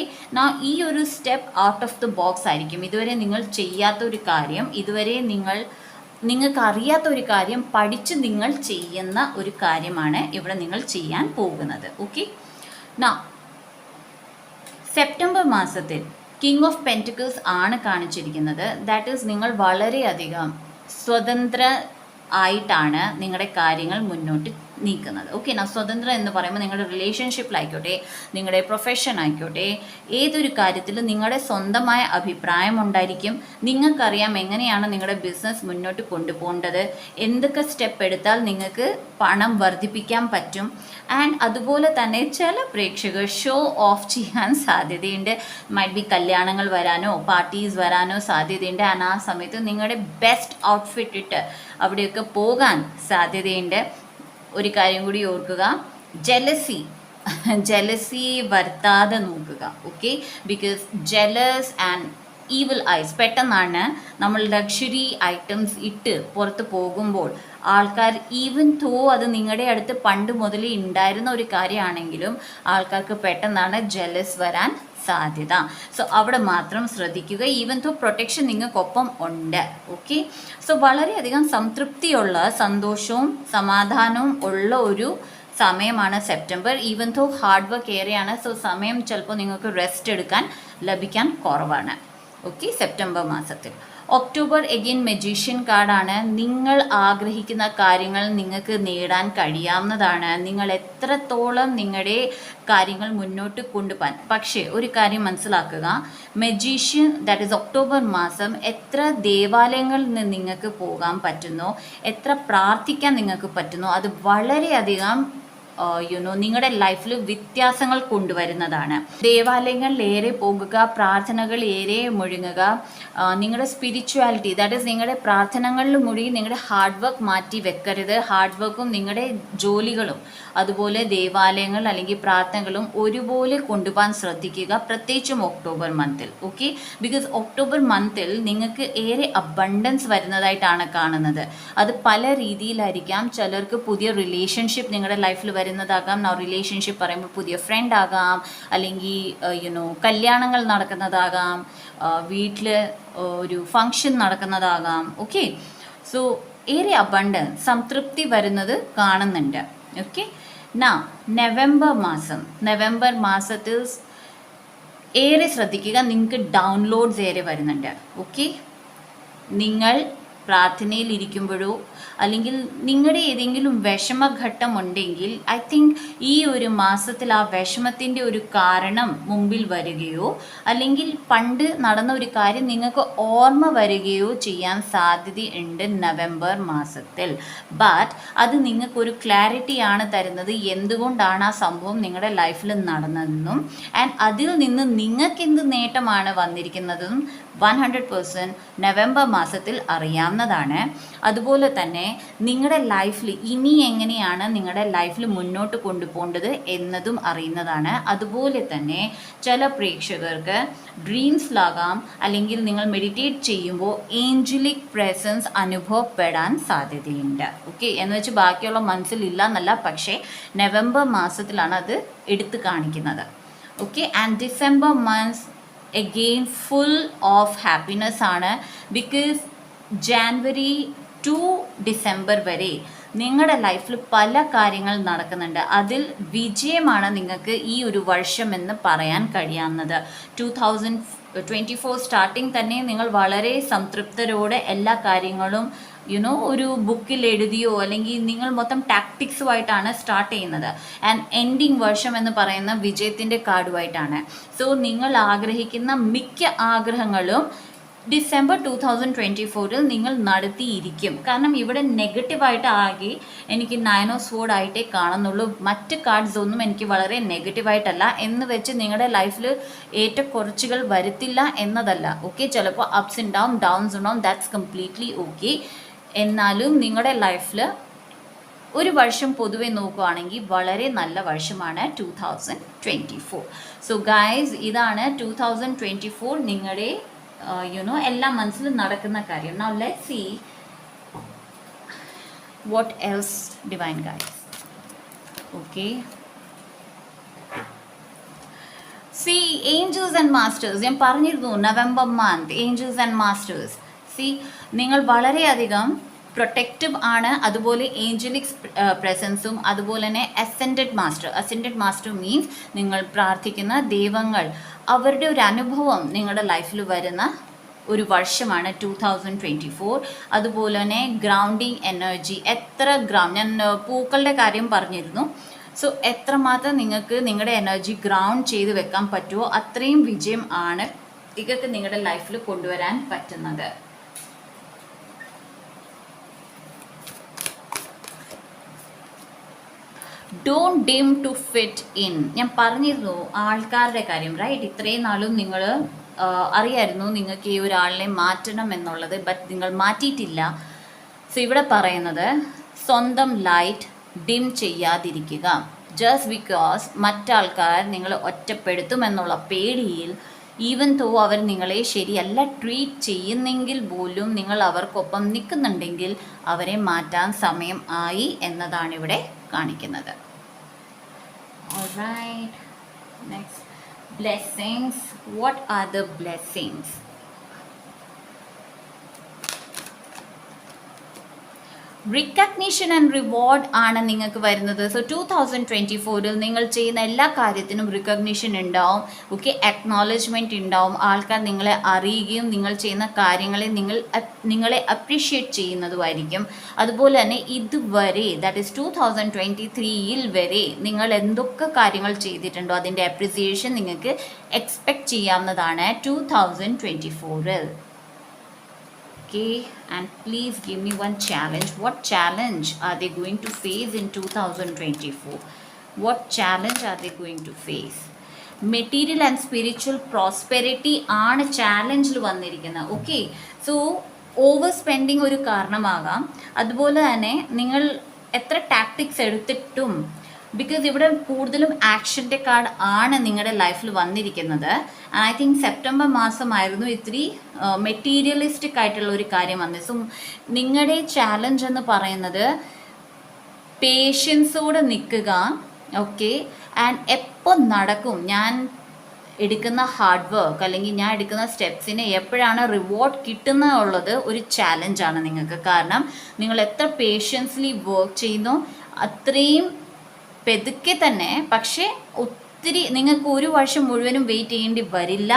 ഈ ഒരു step out of the box ആയിരിക്കും. ഇതുവരെ നിങ്ങൾ ചെയ്യാത്ത ഒരു കാര്യം, ഇതുവരെ നിങ്ങൾക്ക് അറിയാത്ത ഒരു കാര്യം പഠിച്ച് നിങ്ങൾ ചെയ്യുന്ന ഒരു കാര്യമാണ് ഇവിടെ നിങ്ങൾ ചെയ്യാൻ പോകുന്നത്. ഓക്കെ, സെപ്റ്റംബർ മാസത്തിൽ കിങ് ഓഫ് പെൻറ്റിക്കിൾസ് ആണ് കാണിച്ചിരിക്കുന്നത്. ദാറ്റ് ഈസ് നിങ്ങൾ വളരെയധികം സ്വതന്ത്ര ആയിട്ടാണ് നിങ്ങളുടെ കാര്യങ്ങൾ മുന്നോട്ട് നീക്കുന്നത്. ഓക്കെ, സ്വതന്ത്രം എന്ന് പറയുമ്പോൾ നിങ്ങളുടെ റിലേഷൻഷിപ്പിലായിക്കോട്ടെ, നിങ്ങളുടെ പ്രൊഫഷൻ ആയിക്കോട്ടെ, ഏതൊരു കാര്യത്തിലും നിങ്ങളുടെ സ്വന്തമായ അഭിപ്രായം ഉണ്ടായിരിക്കും. നിങ്ങൾക്കറിയാം എങ്ങനെയാണ് നിങ്ങളുടെ ബിസിനസ് മുന്നോട്ട് കൊണ്ടുപോകേണ്ടത്, എന്തൊക്കെ സ്റ്റെപ്പ് എടുത്താൽ നിങ്ങൾക്ക് പണം വർദ്ധിപ്പിക്കാൻ പറ്റും. ആൻഡ് അതുപോലെ തന്നെ ചില പ്രേക്ഷകർ ഷോ ഓഫ് ചെയ്യാൻ സാധ്യതയുണ്ട്. മൈറ്റ് ബി കല്യാണങ്ങൾ വരാനോ പാർട്ടീസ് വരാനോ സാധ്യതയുണ്ട്. ആൻഡ് ആ സമയത്ത് നിങ്ങളുടെ ബെസ്റ്റ് ഔട്ട്ഫിറ്റ് ഇട്ട് അവിടെയൊക്കെ പോകാൻ സാധ്യതയുണ്ട്. ഒരു കാര്യം കൂടി ഓർക്കുക, ജലസി വരുത്താതെ നോക്കുക. Okay, because jealous and evil eyes പെട്ടെന്നാണ് നമ്മൾ ലക്ഷറി ഐറ്റംസ് ഇട്ട് പുറത്ത് പോകുമ്പോൾ ആൾക്കാർ, ഈവൻ തോ അത് നിങ്ങളുടെ അടുത്ത് പണ്ട് മുതലേ ഉണ്ടായിരുന്ന ഒരു കാര്യമാണെങ്കിലും ആൾക്കാർക്ക് പെട്ടെന്നാണ് ജലസ് വരാൻ സാധ്യത. സോ അവിടെ മാത്രം ശ്രദ്ധിക്കുക. ഈവൻ തോ പ്രൊട്ടക്ഷൻ നിങ്ങൾക്കൊപ്പം ഉണ്ട്. ഓക്കെ, സോ വളരെയധികം സംതൃപ്തിയുള്ള, സന്തോഷവും സമാധാനവും ഉള്ള ഒരു സമയമാണ് സെപ്റ്റംബർ. ഈവൻ തോ ഹാർഡ് വർക്ക് ഏറെയാണ്. സോ സമയം ചിലപ്പോൾ നിങ്ങൾക്ക് റെസ്റ്റ് എടുക്കാൻ ലഭിക്കാൻ കുറവാണ്. ഓക്കെ, സെപ്റ്റംബർ മാസത്തിൽ. ഒക്ടോബർ എഗെയിൻ മജീഷ്യൻ കാർഡാണ്. നിങ്ങൾ ആഗ്രഹിക്കുന്ന കാര്യങ്ങൾ നിങ്ങൾക്ക് നേടാൻ കഴിയാവുന്നതാണ്. നിങ്ങൾ എത്രത്തോളം നിങ്ങളുടെ കാര്യങ്ങൾ മുന്നോട്ട് കൊണ്ടുപോകാൻ. പക്ഷേ ഒരു കാര്യം മനസ്സിലാക്കുക, മജീഷ്യൻ ദാറ്റ് ഈസ് ഒക്ടോബർ മാസം എത്ര ദേവാലയങ്ങളിൽ നിന്ന് നിങ്ങൾക്ക് പോകാൻ പറ്റുന്നോ, എത്ര പ്രാർത്ഥിക്കാൻ നിങ്ങൾക്ക് പറ്റുന്നോ, അത് വളരെയധികം നിങ്ങളുടെ ലൈഫിൽ വ്യത്യാസങ്ങൾ കൊണ്ടുവരുന്നതാണ്. ദേവാലയങ്ങളിൽ ഏറെ പോകുക, പ്രാർത്ഥനകൾ ഏറെ മുഴുകുക, നിങ്ങളുടെ സ്പിരിച്വാലിറ്റി ദാറ്റ് ഈസ് നിങ്ങളുടെ പ്രാർത്ഥനകളിൽ മുഴുകി നിങ്ങളുടെ ഹാർഡ് വർക്ക് മാറ്റി വെക്കരുത്. ഹാർഡ് വർക്കും നിങ്ങളുടെ ജോലികളും അതുപോലെ ദേവാലയങ്ങൾ അല്ലെങ്കിൽ പ്രാർത്ഥനകളും ഒരുപോലെ കൊണ്ടുപോകാൻ ശ്രദ്ധിക്കുക, പ്രത്യേകിച്ചും ഒക്ടോബർ മന്തിൽ. ഓക്കെ, ബിക്കോസ് ഒക്ടോബർ മന്തിൽ നിങ്ങൾക്ക് ഏറെ അബണ്ടൻസ് വരുന്നതായിട്ടാണ് കാണുന്നത്. അത് പല രീതിയിലായിരിക്കാം. ചിലർക്ക് പുതിയ റിലേഷൻഷിപ്പ് നിങ്ങളുടെ ലൈഫിൽ വരുന്നതാകാം. റിലേഷൻഷിപ്പ് പറയുമ്പോൾ പുതിയ ഫ്രണ്ട് ആകാം, അല്ലെങ്കിൽ കല്യാണങ്ങൾ നടക്കുന്നതാകാം, വീട്ടിൽ ഒരു ഫങ്ഷൻ നടക്കുന്നതാകാം. ഓക്കെ, സോ ഏറെ അബണ്ടൻസ് സംതൃപ്തി വരുന്നത് കാണുന്നുണ്ട്. ഓക്കെ, നവംബർ മാസത്തിൽ ഏറെ ശ്രദ്ധിക്കുക, നിങ്ങൾക്ക് ഡൗൺലോഡ്സ് ഏറെ വരുന്നുണ്ട്. ഓക്കെ, നിങ്ങൾ പ്രാർത്ഥനയിൽ ഇരിക്കുമ്പോഴോ അല്ലെങ്കിൽ നിങ്ങളുടെ ഏതെങ്കിലും വിഷമഘട്ടം ഉണ്ടെങ്കിൽ ഐ തിങ്ക് ഈ ഒരു മാസത്തിൽ ആ വിഷമത്തിൻ്റെ ഒരു കാരണം മുമ്പിൽ വരികയോ അല്ലെങ്കിൽ പണ്ട് നടന്ന ഒരു കാര്യം നിങ്ങൾക്ക് ഓർമ്മ വരികയോ ചെയ്യാൻ സാധ്യതയുണ്ട് നവംബർ മാസത്തിൽ. ബട്ട് അത് നിങ്ങൾക്കൊരു ക്ലാരിറ്റിയാണ് തരുന്നത് എന്തുകൊണ്ടാണ് ആ സംഭവം നിങ്ങളുടെ ലൈഫിൽ നടന്നതെന്നും ആൻഡ് അതിൽ നിന്ന് നിങ്ങൾക്ക് എന്ത് നേട്ടമാണ് വന്നിരിക്കുന്നതും 100% നവംബർ മാസത്തിൽ അറിയാവുന്നതാണ്. അതുപോലെ തന്നെ നിങ്ങളുടെ ലൈഫിൽ ഇനി എങ്ങനെയാണ് നിങ്ങളുടെ ലൈഫിൽ മുന്നോട്ട് കൊണ്ടുപോകേണ്ടത് എന്നതും അറിയുന്നതാണ്. അതുപോലെ തന്നെ ചില പ്രേക്ഷകർക്ക് ഡ്രീംസിലാകാം അല്ലെങ്കിൽ നിങ്ങൾ മെഡിറ്റേറ്റ് ചെയ്യുമ്പോൾ ഏഞ്ചലിക് പ്രസൻസ് അനുഭവപ്പെടാൻ സാധ്യതയുണ്ട്. ഓക്കെ, എന്ന് വെച്ച് ബാക്കിയുള്ള മനസ്സിലില്ല എന്നല്ല, പക്ഷേ നവംബർ മാസത്തിലാണ് അത് എടുത്തു കാണിക്കുന്നത്. Okay, and December months again full of happiness ആണ്. ബിക്കോസ് ജാനുവരി ടു ഡിസംബർ വരെ നിങ്ങളുടെ ലൈഫിൽ പല കാര്യങ്ങൾ നടക്കുന്നുണ്ട്. അതിൽ വിജയമാണ് നിങ്ങൾക്ക് ഈ ഒരു വർഷം എന്ന് പറയാൻ കഴിയാവുന്നത്. 2024 സ്റ്റാർട്ടിങ് തന്നെ നിങ്ങൾ വളരെ സംതൃപ്തരോടെ എല്ലാ കാര്യങ്ങളും ഒരു ബുക്കിൽ എഴുതിയോ അല്ലെങ്കിൽ നിങ്ങൾ മൊത്തം ടാക്ടിക്സുമായിട്ടാണ് സ്റ്റാർട്ട് ചെയ്യുന്നത്. ആൻഡ് എൻഡിങ് വർഷം എന്ന് പറയുന്ന വിജയത്തിൻ്റെ കാർഡുമായിട്ടാണ്. സോ നിങ്ങൾ ആഗ്രഹിക്കുന്ന മിക്ക ആഗ്രഹങ്ങളും ഡിസംബർ 2024 നിങ്ങൾ നടത്തിയിരിക്കും. കാരണം ഇവിടെ നെഗറ്റീവായിട്ട് ആകെ എനിക്ക് 9 ഓഫ് സ്വോർഡ് ആയിട്ടേ കാണുന്നുള്ളൂ. മറ്റ് കാർഡ്സ് ഒന്നും എനിക്ക് വളരെ നെഗറ്റീവായിട്ടല്ല. എന്ന് വെച്ച് നിങ്ങളുടെ ലൈഫിൽ ഏറ്റക്കുറച്ചുകൾ വരുത്തില്ല എന്നതല്ല. ഓക്കെ, ചിലപ്പോൾ അപ്സ് ആൻഡ് ഡൗൺസ് ഉണ്ടാവും, ദാറ്റ്സ് കംപ്ലീറ്റ്ലി ഓക്കെ. എന്നാലും നിങ്ങളുടെ ലൈഫിൽ ഒരു വർഷം പൊതുവെ നോക്കുകയാണെങ്കിൽ വളരെ നല്ല വർഷമാണ് 2024. സോ ഗൈസ്, ഇതാണ് 2024 നിങ്ങളുടെ എല്ലാ മനസ്സിലും നടക്കുന്ന കാര്യം. Now let's see what else divine guides. Okay, see angels and masters. ഞാൻ പറഞ്ഞിരുന്നു November month angels and masters. See, നിങ്ങൾ വളരെയധികം പ്രൊട്ടക്റ്റീവ് ആണ്. അതുപോലെ ഏഞ്ചലിക് പ്രസൻസും അതുപോലെ തന്നെ അസെൻഡഡ് മാസ്റ്റർ മീൻസ് നിങ്ങൾ പ്രാർത്ഥിക്കുന്ന ദൈവങ്ങൾ അവരുടെ ഒരു അനുഭവം നിങ്ങളുടെ ലൈഫിൽ വരുന്ന ഒരു വർഷമാണ് 2024. അതുപോലെ തന്നെ ഗ്രൗണ്ടിങ് എനർജി, ഞാൻ പൂക്കളുടെ കാര്യം പറഞ്ഞിരുന്നു. സോ എത്രമാത്രം നിങ്ങൾക്ക് നിങ്ങളുടെ എനർജി ഗ്രൗണ്ട് ചെയ്ത് വെക്കാൻ പറ്റുമോ അത്രയും വിജയം ആണ് ഇതൊക്കെ നിങ്ങളുടെ ലൈഫിൽ കൊണ്ടുവരാൻ പറ്റുന്നത്. Don't dim to fit in. ഞാൻ പറഞ്ഞിരുന്നു ആൾക്കാരുടെ കാര്യം, റൈറ്റ്? ഇത്രയും നാളും നിങ്ങൾ അറിയായിരുന്നു നിങ്ങൾക്ക് ഈ ഒരാളിനെ മാറ്റണം എന്നുള്ളത്, ബട്ട് നിങ്ങൾ മാറ്റിയിട്ടില്ല. സോ ഇവിടെ പറയുന്നത് സ്വന്തം ലൈറ്റ് ഡിം ചെയ്യാതിരിക്കുക. ജസ്റ്റ് ബിക്കോസ് മറ്റാൾക്കാർ നിങ്ങളെ ഒറ്റപ്പെടുത്തുമെന്നുള്ള പേടിയിൽ, ഈവൻ തോ അവർ നിങ്ങളെ ശരിയല്ല ട്രീറ്റ് ചെയ്യുന്നെങ്കിൽ പോലും നിങ്ങൾ അവർക്കൊപ്പം നിൽക്കുന്നുണ്ടെങ്കിൽ അവരെ മാറ്റാൻ സമയം ആയി എന്നതാണ് ഇവിടെ കാണിക്കുന്നത്. Alright, next, blessings. What are the blessings? Recognition and reward ആണ് നിങ്ങൾക്ക് വരുന്നത്. സോ 2024 നിങ്ങൾ ചെയ്യുന്ന എല്ലാ കാര്യത്തിനും റിക്കഗ്നിഷൻ ഉണ്ടാവും. ഓക്കെ, അക്നോളജ്മെൻറ്റ് ഉണ്ടാവും. ആൾക്കാർ നിങ്ങളെ അറിയുകയും നിങ്ങൾ ചെയ്യുന്ന കാര്യങ്ങളെ നിങ്ങളെ അപ്രീഷിയേറ്റ് ചെയ്യുന്നതുമായിരിക്കും. അതുപോലെ തന്നെ ഇതുവരെ ദാറ്റ് ഈസ് 2023 വരെ നിങ്ങൾ എന്തൊക്കെ കാര്യങ്ങൾ ചെയ്തിട്ടുണ്ടോ അതിൻ്റെ അപ്രിസിയേഷൻ നിങ്ങൾക്ക് എക്സ്പെക്റ്റ് ചെയ്യാവുന്നതാണ് 2024. Okay, and please give me one challenge. What challenge are they going to face in 2024? What challenge are they going to face? Material and spiritual prosperity ആണ് ചാലഞ്ചിൽ വന്നിരിക്കുന്നത്. ഓക്കെ, സോ ഓവർ സ്പെൻഡിങ് ഒരു കാരണമാകാം. അതുപോലെ തന്നെ നിങ്ങൾ എത്ര tactics എടുത്തിട്ടും, because ഇവിടെ കൂടുതലും ആക്ഷൻ്റെ കാർഡ് ആണ് നിങ്ങളുടെ ലൈഫിൽ വന്നിരിക്കുന്നത്. ഐ തിങ്ക് സെപ്റ്റംബർ മാസമായിരുന്നു ഇത്തിരി മെറ്റീരിയലിസ്റ്റിക് ആയിട്ടുള്ള ഒരു കാര്യം വന്നത്. സോ നിങ്ങളുടെ ചാലഞ്ച് എന്ന് പറയുന്നത് പേഷ്യൻസോടെ നിൽക്കുക. ഓക്കെ, ആൻഡ് എപ്പോൾ നടക്കും ഞാൻ എടുക്കുന്ന ഹാർഡ് വർക്ക് അല്ലെങ്കിൽ ഞാൻ എടുക്കുന്ന സ്റ്റെപ്സിന് എപ്പോഴാണ് റിവാർഡ് കിട്ടുന്നത് ഒരു ചാലഞ്ചാണ് നിങ്ങൾക്ക്. കാരണം നിങ്ങൾ എത്ര പേഷ്യൻസ്ലി വർക്ക് ചെയ്യുന്നു അത്രയും പെതുക്കെ തന്നെ, പക്ഷേ ഒത്തിരി നിങ്ങൾക്ക് ഒരു വർഷം മുഴുവനും വെയിറ്റ് ചെയ്യേണ്ടി വരില്ല.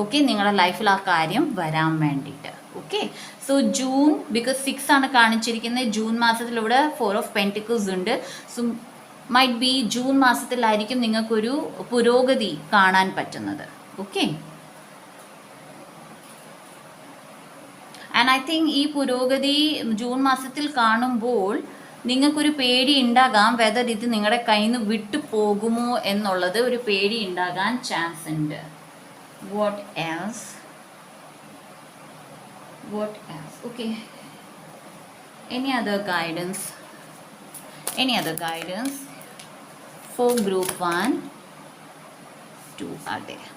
ഓക്കെ, നിങ്ങളുടെ ലൈഫിൽ ആ കാര്യം വരാൻ വേണ്ടിയിട്ട്. ഓക്കെ, സോ ജൂൺ, ബിക്കോസ് 6 ആണ് കാണിച്ചിരിക്കുന്നത്, ജൂൺ മാസത്തിലൂടെ 4 ഓഫ് പെൻറ്റിക്കിൾസ് ഉണ്ട്. സോ മൈറ്റ് ബി ജൂൺ മാസത്തിലായിരിക്കും നിങ്ങൾക്കൊരു പുരോഗതി കാണാൻ പറ്റുന്നത്. ഓക്കെ, ആൻഡ് ഐ തിങ്ക് ഈ പുരോഗതി ജൂൺ മാസത്തിൽ കാണുമ്പോൾ നിങ്ങൾക്കൊരു പേടി ഉണ്ടാകാം, വെദർ ഇത് നിങ്ങളുടെ കയ്യിൽ നിന്ന് വിട്ടു പോകുമോ എന്നുള്ളത് ഒരു പേടി ഉണ്ടാകാൻ ചാൻസ് ഉണ്ട്. What else? Okay, any other guidance? For group 1, 2 are there.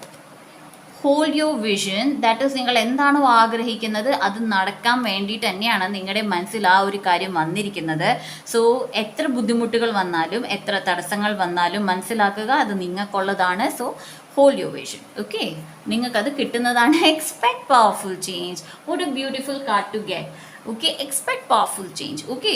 Hold your vision, that is നിങ്ങൾ എന്താണോ ആഗ്രഹിക്കുന്നത് അത് നടക്കാൻ വേണ്ടിയിട്ട് തന്നെയാണ് നിങ്ങളുടെ മനസ്സിൽ ആ ഒരു കാര്യം വന്നിരിക്കുന്നത്. സോ എത്ര ബുദ്ധിമുട്ടുകൾ വന്നാലും എത്ര തടസ്സങ്ങൾ വന്നാലും മനസ്സിലാക്കുക അത് നിങ്ങൾക്കുള്ളതാണ്. So hold your vision. Okay, നിങ്ങൾക്കത് കിട്ടുന്നതാണ്. Expect powerful change. What a beautiful card to get. Okay, expect powerful change. Okay,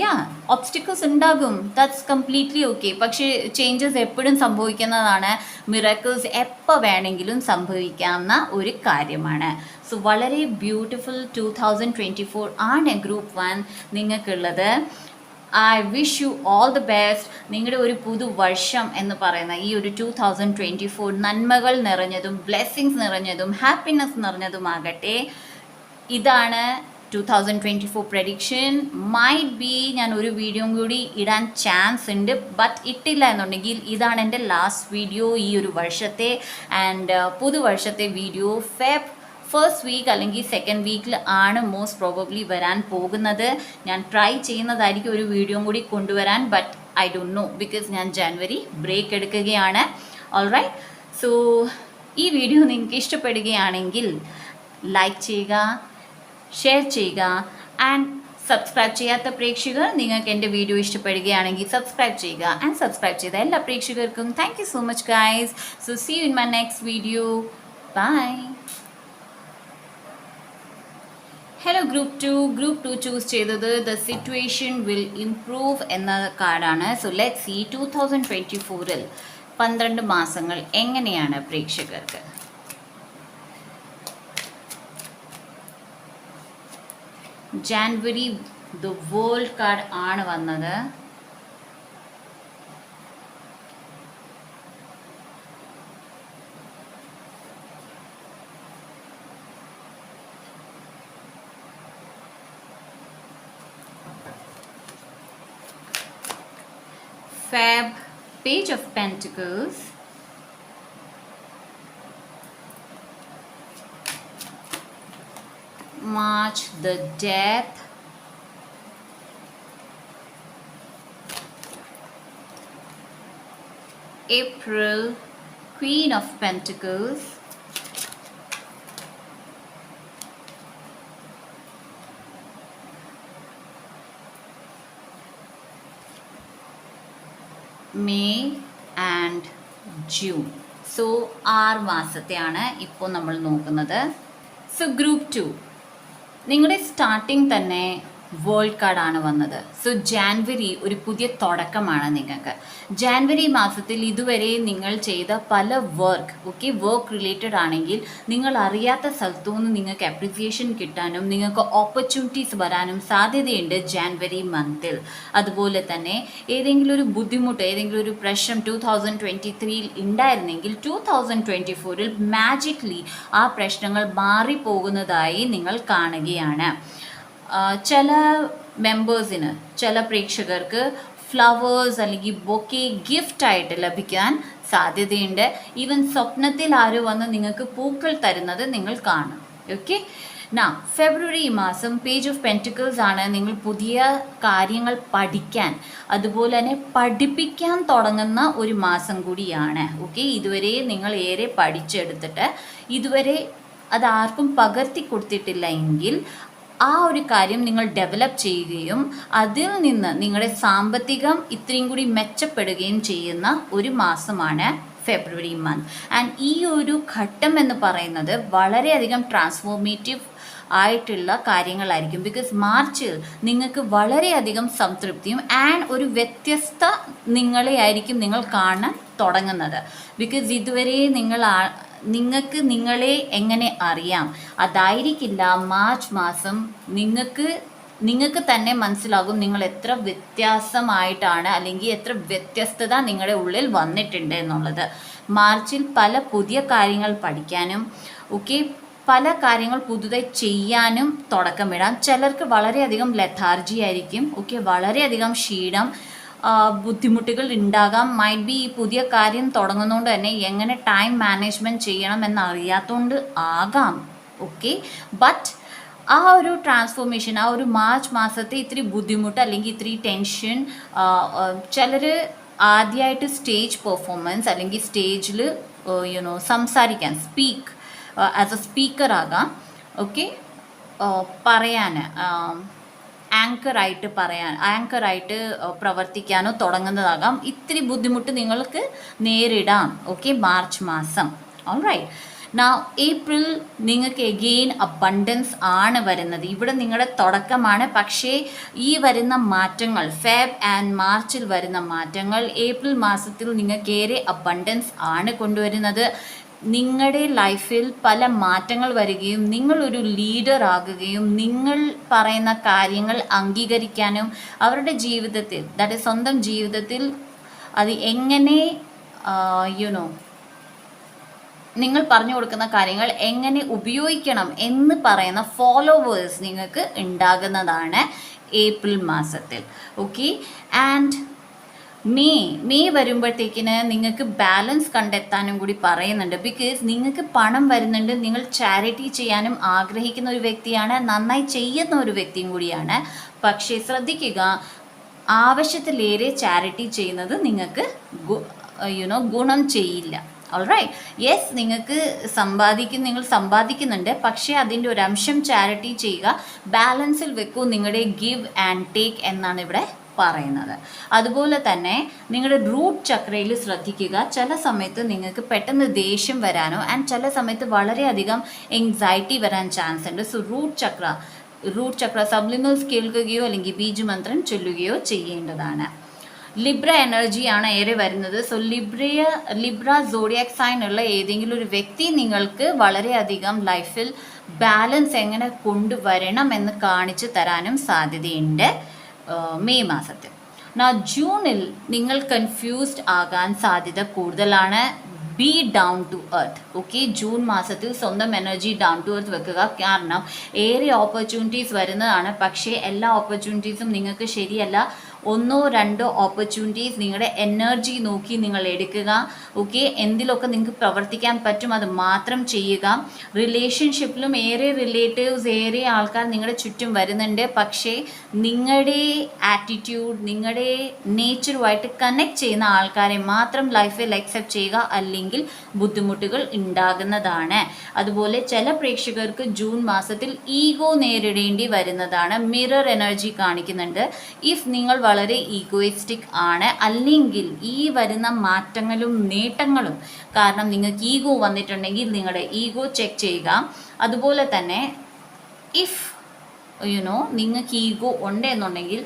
yeah, obstacles ഉണ്ടാകും, ദാറ്റ്സ് കംപ്ലീറ്റ്ലി ഓക്കെ. പക്ഷേ ചേഞ്ചസ് എപ്പോഴും സംഭവിക്കുന്നതാണ്. മിറക്കിൾസ് എപ്പോൾ വേണമെങ്കിലും സംഭവിക്കാവുന്ന ഒരു കാര്യമാണ്. സോ വളരെ ബ്യൂട്ടിഫുൾ 2024 ആണ് ഗ്രൂപ്പ് 1 നിങ്ങൾക്കുള്ളത്. I wish you all the best. നിങ്ങളുടെ ഒരു പുതുവർഷം എന്ന് പറയുന്ന ഈ ഒരു 2024 നന്മകൾ നിറഞ്ഞതും ബ്ലെസ്സിങ്സ് നിറഞ്ഞതും ഹാപ്പിനെസ് നിറഞ്ഞതുമാകട്ടെ. ഇതാണ് 2024 പ്രഡിക്ഷൻ. മൈറ്റ് ബി ഞാൻ ഒരു വീഡിയോ കൂടി ഇടാൻ ചാൻസ് ഉണ്ട്, ബട്ട് ഇട്ടില്ല എന്നുണ്ടെങ്കിൽ ഇതാണ് എൻ്റെ ലാസ്റ്റ് വീഡിയോ ഈ ഒരു വർഷത്തെ. ആൻഡ് പുതുവർഷത്തെ വീഡിയോ ഫെബ് ഫസ്റ്റ് വീക്ക് അല്ലെങ്കിൽ സെക്കൻഡ് വീക്കിൽ ആണ് മോസ്റ്റ് പ്രോബബ്ലി വരാൻ പോകുന്നത്. ഞാൻ ട്രൈ ചെയ്യുന്നതായിരിക്കും ഒരു വീഡിയോ കൂടി കൊണ്ടുവരാൻ, but I don't know, because ഞാൻ ജനുവരി ബ്രേക്ക് എടുക്കുകയാണ്. ഓൾറൈറ്റ്, സോ ഈ വീഡിയോ നിങ്ങൾക്ക് ഇഷ്ടപ്പെടുകയാണെങ്കിൽ ലൈക്ക് ചെയ്യുക, ഷെയർ ചെയ്യുക, ആൻഡ് സബ്സ്ക്രൈബ് ചെയ്യാത്ത പ്രേക്ഷകർ നിങ്ങൾക്ക് എൻ്റെ വീഡിയോ ഇഷ്ടപ്പെടുകയാണെങ്കിൽ സബ്സ്ക്രൈബ് ചെയ്യുക. ആൻഡ് സബ്സ്ക്രൈബ് ചെയ്ത എല്ലാ പ്രേക്ഷകർക്കും thank you so much guys. So see you in my next video. Bye. Hello group 2 choose ചെയ്തത് ദ സിറ്റുവേഷൻ വിൽ ഇംപ്രൂവ് എന്ന കാർഡാണ്. സോ ലെറ്റ് സീ 2024 12 മാസങ്ങൾ എങ്ങനെയാണ് പ്രേക്ഷകർക്ക്. ജാനുവരി ദ വേൾഡ് കാർഡ് ആണ് വന്നത്. Feb, Page of Pentacles. March, the Death. April, Queen of Pentacles. May and June. So 6 മാസത്തെയാണ് ഇപ്പോൾ നമ്മൾ നോക്കുന്നത്. സോ ഗ്രൂപ്പ് 2 നിങ്ങളുടെ സ്റ്റാർട്ടിങ് തന്നെ വേൾഡ് കാർഡാണ് വന്നത്. സോ ജാൻവരി ഒരു പുതിയ തുടക്കമാണ് നിങ്ങൾക്ക്. ജാൻവരി മാസത്തിൽ ഇതുവരെ നിങ്ങൾ ചെയ്ത പല വർക്ക് റിലേറ്റഡ് ആണെങ്കിൽ നിങ്ങൾ അറിയാത്ത സ്ഥലത്തു നിന്ന് നിങ്ങൾക്ക് അപ്രിസിയേഷൻ കിട്ടാനും നിങ്ങൾക്ക് ഓപ്പർച്യൂണിറ്റീസ് വരാനും സാധ്യതയുണ്ട് ജാൻവരി മന്തിൽ. അതുപോലെ തന്നെ ഏതെങ്കിലും ഒരു ബുദ്ധിമുട്ട്, ഏതെങ്കിലും ഒരു പ്രശ്നം 2023 ഉണ്ടായിരുന്നെങ്കിൽ 2024 മാജിക്കലി ആ പ്രശ്നങ്ങൾ മാറിപ്പോകുന്നതായി നിങ്ങൾ കാണുകയാണ്. ചില മെമ്പേഴ്സിന്, ചില പ്രേക്ഷകർക്ക് ഫ്ലവേഴ്സ് അല്ലെങ്കിൽ ബൊക്കെ ഗിഫ്റ്റായിട്ട് ലഭിക്കാൻ സാധ്യതയുണ്ട്. ഈവൻ സ്വപ്നത്തിൽ ആരോ വന്ന് നിങ്ങൾക്ക് പൂക്കൾ തരുന്നത് നിങ്ങൾ കാണും. ഓക്കെ, ഫെബ്രുവരി മാസം പേജ് ഓഫ് പെൻറ്റിക്കിൾസ് ആണ്. നിങ്ങൾ പുതിയ കാര്യങ്ങൾ പഠിക്കാൻ, അതുപോലെ തന്നെ പഠിപ്പിക്കാൻ തുടങ്ങുന്ന ഒരു മാസം കൂടിയാണ്. ഓക്കെ, ഇതുവരെ നിങ്ങൾ ഏറെ പഠിച്ചെടുത്തിട്ട് ഇതുവരെ അതാർക്കും പകർത്തി കൊടുത്തിട്ടില്ല എങ്കിൽ ആ ഒരു കാര്യം നിങ്ങൾ ഡെവലപ്പ് ചെയ്യുകയും അതിൽ നിന്ന് നിങ്ങളുടെ സാമ്പത്തികം ഇത്രയും കൂടി മെച്ചപ്പെടുകയും ചെയ്യുന്ന ഒരു മാസമാണ് ഫെബ്രുവരി മന്ത്. ആൻഡ് ഈ ഒരു ഘട്ടം എന്ന് പറയുന്നത് വളരെയധികം ട്രാൻസ്ഫോർമേറ്റീവ് ആയിട്ടുള്ള കാര്യങ്ങളായിരിക്കും. ബിക്കോസ് മാർച്ചിൽ നിങ്ങൾക്ക് വളരെയധികം സംതൃപ്തിയും ആൻഡ് ഒരു വ്യത്യസ്ത നിങ്ങളെ ആയിരിക്കും നിങ്ങൾ കാണാൻ തുടങ്ങുന്നത്. ബിക്കോസ് ഇതുവരെ നിങ്ങൾക്ക് നിങ്ങളെ എങ്ങനെ അറിയാം, അതായിരിക്കില്ല മാർച്ച് മാസം നിങ്ങൾക്ക് തന്നെ മനസ്സിലാകും നിങ്ങൾ എത്ര വ്യത്യാസമായിട്ടാണ് അല്ലെങ്കിൽ എത്ര വ്യത്യസ്തത നിങ്ങളുടെ ഉള്ളിൽ വന്നിട്ടുണ്ട് എന്നുള്ളത്. മാർച്ചിൽ പല പുതിയ കാര്യങ്ങൾ പഠിക്കാനും പല കാര്യങ്ങൾ പുതുതായി ചെയ്യാനും തുടക്കമിടാം. ചിലർക്ക് വളരെയധികം ലെഥാർജി ആയിരിക്കും. വളരെയധികം ക്ഷീണം, ബുദ്ധിമുട്ടുകൾ ഉണ്ടാകാം. മൈറ്റ് ബി ഈ പുതിയ കാര്യം തുടങ്ങുന്നതുകൊണ്ട് തന്നെ എങ്ങനെ ടൈം മാനേജ്മെൻറ്റ് ചെയ്യണം എന്നറിയാത്തതുകൊണ്ട് ആകാം. ബട്ട് ആ ഒരു ട്രാൻസ്ഫോർമേഷൻ, ആ ഒരു മാർച്ച് മാസത്തെ ഇത്തിരി ബുദ്ധിമുട്ട് അല്ലെങ്കിൽ ഇത്തിരി ടെൻഷൻ, ചിലർ ആദ്യമായിട്ട് സ്റ്റേജ് പെർഫോമൻസ് അല്ലെങ്കിൽ സ്റ്റേജിൽ സംസാരിക്കാൻ ആസ് എ സ്പീക്കർ ആകാം, പറയാൻ ആങ്കറായിട്ട് പ്രവർത്തിക്കാനോ തുടങ്ങുന്നതാകാം. ഇത്തിരി ബുദ്ധിമുട്ട് നിങ്ങൾക്ക് നേരിടാം. മാർച്ച് മാസം. ഓൾറൈറ്റ്, ഏപ്രിൽ നിങ്ങൾക്ക് എഗെയിൻ അബണ്ടൻസ് ആണ് വരുന്നത്. ഇവിടെ നിങ്ങളുടെ തുടക്കമാണ്. പക്ഷേ ഈ വരുന്ന മാറ്റങ്ങൾ, ഫെബ് ആൻഡ് മാർച്ചിൽ വരുന്ന മാറ്റങ്ങൾ ഏപ്രിൽ മാസത്തിൽ നിങ്ങൾക്ക് ഏറെ അബണ്ടൻസ് ആണ് കൊണ്ടുവരുന്നത്. നിങ്ങളുടെ ലൈഫിൽ പല മാറ്റങ്ങൾ വരികയും നിങ്ങളൊരു ലീഡർ ആകുകയും നിങ്ങൾ പറയുന്ന കാര്യങ്ങൾ അംഗീകരിക്കാനും അവരുടെ ജീവിതത്തിൽ, ദാറ്റ് സ്വന്തം ജീവിതത്തിൽ അത് എങ്ങനെ നിങ്ങൾ പറഞ്ഞു കൊടുക്കുന്ന കാര്യങ്ങൾ എങ്ങനെ ഉപയോഗിക്കണം എന്ന് പറയുന്ന ഫോളോവേഴ്സ് നിങ്ങൾക്ക് ഉണ്ടാകുന്നതാണ് ഏപ്രിൽ മാസത്തിൽ. ആൻഡ് മെയ് വരുമ്പോഴത്തേക്കിന് നിങ്ങൾക്ക് ബാലൻസ് കണ്ടെത്താനും കൂടി പറയുന്നുണ്ട്. ബിക്കോസ് നിങ്ങൾക്ക് പണം വരുന്നുണ്ട്, നിങ്ങൾ ചാരിറ്റി ചെയ്യാനും ആഗ്രഹിക്കുന്ന ഒരു വ്യക്തിയാണ്, നന്നായി ചെയ്യുന്ന ഒരു വ്യക്തിയും കൂടിയാണ്. പക്ഷേ ശ്രദ്ധിക്കുക, ആവശ്യത്തിലേറെ ചാരിറ്റി ചെയ്യുന്നത് നിങ്ങൾക്ക് ഗുണം ചെയ്യില്ല. ഓൾറൈറ്റ്, യെസ്, നിങ്ങൾ സമ്പാദിക്കുന്നുണ്ട്, പക്ഷേ അതിൻ്റെ ഒരു അംശം ചാരിറ്റി ചെയ്യുക, ബാലൻസിൽ വെക്കൂ, നിങ്ങളുടെ ഗിവ് ആൻഡ് ടേക്ക് എന്നാണ് ഇവിടെ പറയുന്നത്. അതുപോലെ തന്നെ നിങ്ങളുടെ റൂട്ട് ചക്രയിൽ ശ്രദ്ധിക്കുക. ചില സമയത്ത് നിങ്ങൾക്ക് പെട്ടെന്ന് ദേഷ്യം വരാനോ ആൻഡ് ചില സമയത്ത് വളരെയധികം എങ്സൈറ്റി വരാൻ ചാൻസ് ഉണ്ട്. സോ റൂട്ട് ചക്ര സബ്ലിമൽസ് കേൾക്കുകയോ അല്ലെങ്കിൽ ബീജമന്ത്രം ചൊല്ലുകയോ ചെയ്യേണ്ടതാണ്. ലിബ്ര എനർജിയാണ് ഏറെ വരുന്നത്. സോ ലിബ്ര സോഡിയാക് സൈൻ ഉള്ള ഏതെങ്കിലും ഒരു വ്യക്തി നിങ്ങൾക്ക് വളരെയധികം ലൈഫിൽ ബാലൻസ് എങ്ങനെ കൊണ്ടുവരണം എന്ന് കാണിച്ചു തരാനും സാധ്യതയുണ്ട് മെയ് മാസത്തിൽ. ജൂണിൽ നിങ്ങൾ കൺഫ്യൂസ്ഡ് ആകാൻ സാധ്യത കൂടുതലാണ്. Be down to earth. June മാസത്തിൽ സ്വന്തം എനർജി ഡൗൺ ടു എർത്ത് വെക്കുക. കാരണം ഏറെ ഓപ്പർച്യൂണിറ്റീസ് വരുന്നതാണ്, പക്ഷേ എല്ലാ ഓപ്പർച്യൂണിറ്റീസും നിങ്ങൾക്ക് ശരിയല്ല. ഒന്നോ രണ്ടോ ഓപ്പർച്യൂണിറ്റീസ് നിങ്ങളുടെ എനർജി നോക്കി നിങ്ങൾ എടുക്കുക. എന്തിലൊക്കെ നിങ്ങൾക്ക് പ്രവർത്തിക്കാൻ പറ്റും അത് മാത്രം ചെയ്യുക. റിലേഷൻഷിപ്പിലും ഏറെ റിലേറ്റീവ്സ്, ഏറെ ആൾക്കാർ നിങ്ങളുടെ ചുറ്റും വരുന്നുണ്ട്. പക്ഷേ നിങ്ങളുടെ ആറ്റിറ്റ്യൂഡ്, നിങ്ങളുടെ നേച്ചറുമായിട്ട് കണക്ട് ചെയ്യുന്ന ആൾക്കാരെ മാത്രം ലൈഫിൽ അക്സെപ്റ്റ് ചെയ്യുക, അല്ലെങ്കിൽ ബുദ്ധിമുട്ടുകൾ ഉണ്ടാകുന്നതാണ്. അതുപോലെ ചില പ്രേക്ഷകർക്ക് ജൂൺ മാസത്തിൽ ഈഗോ നേരിടേണ്ടി വരുന്നതാണ്. മിറർ എനർജി കാണിക്കുന്നുണ്ട്. ഇഫ് നിങ്ങൾ വളരെ ഈഗോയിസ്റ്റിക് ആണ്, അല്ലെങ്കിൽ ഈ വരുന്ന മാറ്റങ്ങളും നേട്ടങ്ങളും കാരണം നിങ്ങൾക്ക് ഈഗോ വന്നിട്ടുണ്ടെങ്കിൽ നിങ്ങളുടെ ഈഗോ ചെക്ക് ചെയ്യുക. അതുപോലെ തന്നെ ഇഫ് നിങ്ങൾക്ക് ഈഗോ ഉണ്ട് എന്നുണ്ടെങ്കിൽ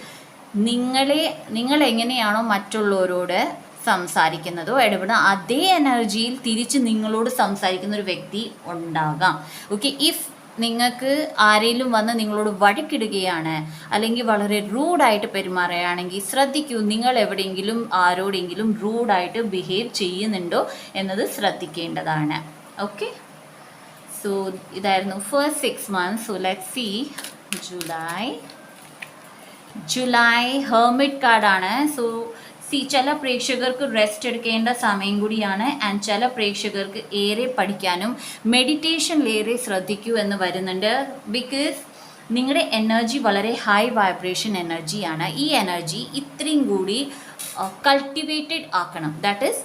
നിങ്ങൾ എങ്ങനെയാണോ മറ്റുള്ളവരോട് സംസാരിക്കുന്നതോ ഇടപെടുന്ന അതേ എനർജിയിൽ തിരിച്ച് നിങ്ങളോട് സംസാരിക്കുന്ന ഒരു വ്യക്തി ഉണ്ടാകാം. ഓക്കെ, ഇഫ് നിങ്ങൾക്ക് ആരെങ്കിലും വന്ന് നിങ്ങളോട് വഴക്കിടുകയാണ് അല്ലെങ്കിൽ വളരെ റൂഡായിട്ട് പെരുമാറുകയാണെങ്കിൽ ശ്രദ്ധിക്കൂ, നിങ്ങൾ എവിടെയെങ്കിലും ആരോടെങ്കിലും റൂഡായിട്ട് ബിഹേവ് ചെയ്യുന്നുണ്ടോ എന്നത് ശ്രദ്ധിക്കേണ്ടതാണ്. ഓക്കെ, സോ ഇതായിരുന്നു first 6 months. So let's see July hermit കാർഡാണ്. സോ ചില പ്രേക്ഷകർക്ക് റെസ്റ്റ് എടുക്കേണ്ട സമയം കൂടിയാണ്. ആൻഡ് ചില പ്രേക്ഷകർക്ക് ഏറെ പഠിക്കാനും മെഡിറ്റേഷനിലേറെ ശ്രദ്ധിക്കൂ എന്ന് വരുന്നുണ്ട്. ബിക്കോസ് നിങ്ങളുടെ എനർജി വളരെ ഹൈ വൈബ്രേഷൻ എനർജിയാണ്. ഈ എനർജി ഇത്രയും കൂടി കൾട്ടിവേറ്റഡ് ആക്കണം. ദാറ്റ് ഈസ്,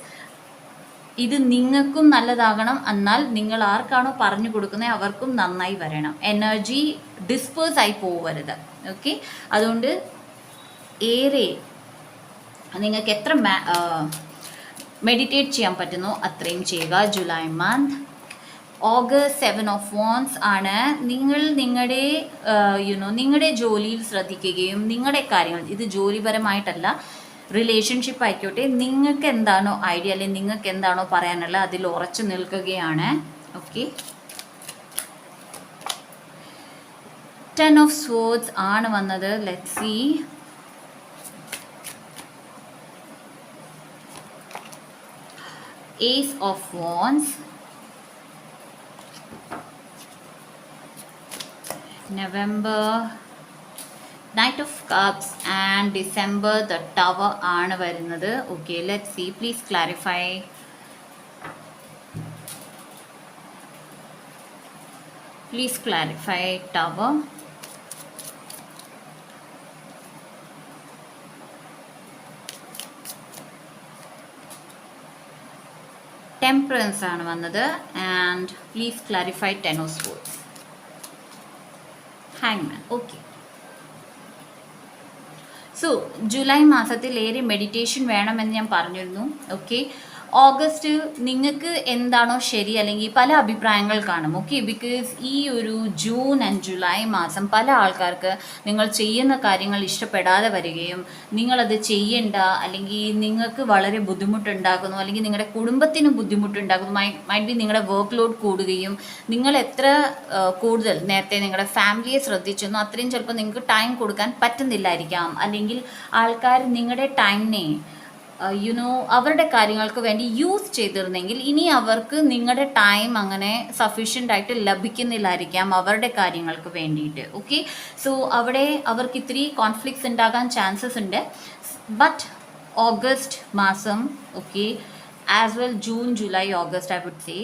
ഇത് നിങ്ങൾക്കും നല്ലതാകണം, എന്നാൽ നിങ്ങൾ ആർക്കാണോ പറഞ്ഞു കൊടുക്കുന്നത് അവർക്കും നന്നായി വരണം. എനർജി ഡിസ്പേഴ്സ് ആയി പോകരുത്. ഓക്കെ, അതുകൊണ്ട് ഏറെ നിങ്ങൾക്ക് എത്ര മെഡിറ്റേറ്റ് ചെയ്യാൻ പറ്റുന്നോ അത്രയും ചെയ്യുക. July month. August 7 of Wands ആണ്. നിങ്ങൾ നിങ്ങളുടെ ജോലിയിൽ ശ്രദ്ധിക്കുകയും നിങ്ങളുടെ കാര്യങ്ങൾ, ഇത് ജോലിപരമായിട്ടല്ല, റിലേഷൻഷിപ്പ് ആയിക്കോട്ടെ, നിങ്ങൾക്ക് എന്താണോ ഐഡിയ അല്ലെങ്കിൽ നിങ്ങൾക്ക് എന്താണോ പറയാനുള്ളത് അതിൽ ഉറച്ചു നിൽക്കുകയാണ്. ഓക്കെ, 10 of Swords ആണ് വന്നത്. Let's see. Ace of Wands, November Knight of Cups, and December the Tower ആണ് വരുന്നത്. Okay, let's see. Please clarify. Tower. Temperance ആണ് വന്നത്. And please clarify 10 of Swords. Hangman. Okay, so July മാസത്തിൽ ഏറെ meditation വേണമെന്ന് ഞാൻ പറഞ്ഞിരുന്നു. ഓക്കെ, ഓഗസ്റ്റ് നിങ്ങൾക്ക് എന്താണോ ശരി, അല്ലെങ്കിൽ പല അഭിപ്രായങ്ങൾ കാണും. ഓക്കെ, ബിക്കോസ് ഈ ഒരു ജൂൺ ആൻഡ് ജൂലൈ മാസം പല ആൾക്കാർക്ക് നിങ്ങൾ ചെയ്യുന്ന കാര്യങ്ങൾ ഇഷ്ടപ്പെടാതെ വരികയും നിങ്ങളത് ചെയ്യണ്ട, അല്ലെങ്കിൽ നിങ്ങൾക്ക് വളരെ ബുദ്ധിമുട്ടുണ്ടാക്കുന്നു, അല്ലെങ്കിൽ നിങ്ങളുടെ കുടുംബത്തിന് ബുദ്ധിമുട്ടുണ്ടാക്കുന്നു. മൈറ്റ് ബി നിങ്ങളുടെ വർക്ക് ലോഡ് കൂടുകയും നിങ്ങൾ എത്ര കൂടുതൽ നേരത്തെ നിങ്ങളുടെ ഫാമിലിയെ ശ്രദ്ധിച്ചെന്നോ അത്രയും ചിലപ്പോൾ നിങ്ങൾക്ക് ടൈം കൊടുക്കാൻ പറ്റുന്നില്ലായിരിക്കാം. അല്ലെങ്കിൽ ആൾക്കാർ നിങ്ങളുടെ ടൈമിനെ അവരുടെ കാര്യങ്ങൾക്ക് വേണ്ടി യൂസ് ചെയ്തിരുന്നെങ്കിൽ ഇനി അവർക്ക് നിങ്ങളുടെ ടൈം അങ്ങനെ സഫീഷ്യൻ്റ് ആയിട്ട് ലഭിക്കുന്നില്ലായിരിക്കാം അവരുടെ കാര്യങ്ങൾക്ക് വേണ്ടിയിട്ട്. ഓക്കെ, സോ അവിടെ അവർക്ക് ഇത്തിരി കോൺഫ്ലിക്ട്സ് ഉണ്ടാകാൻ ചാൻസസ് ഉണ്ട്. ബട്ട് ഓഗസ്റ്റ് മാസം, okay, as well June July August I would say,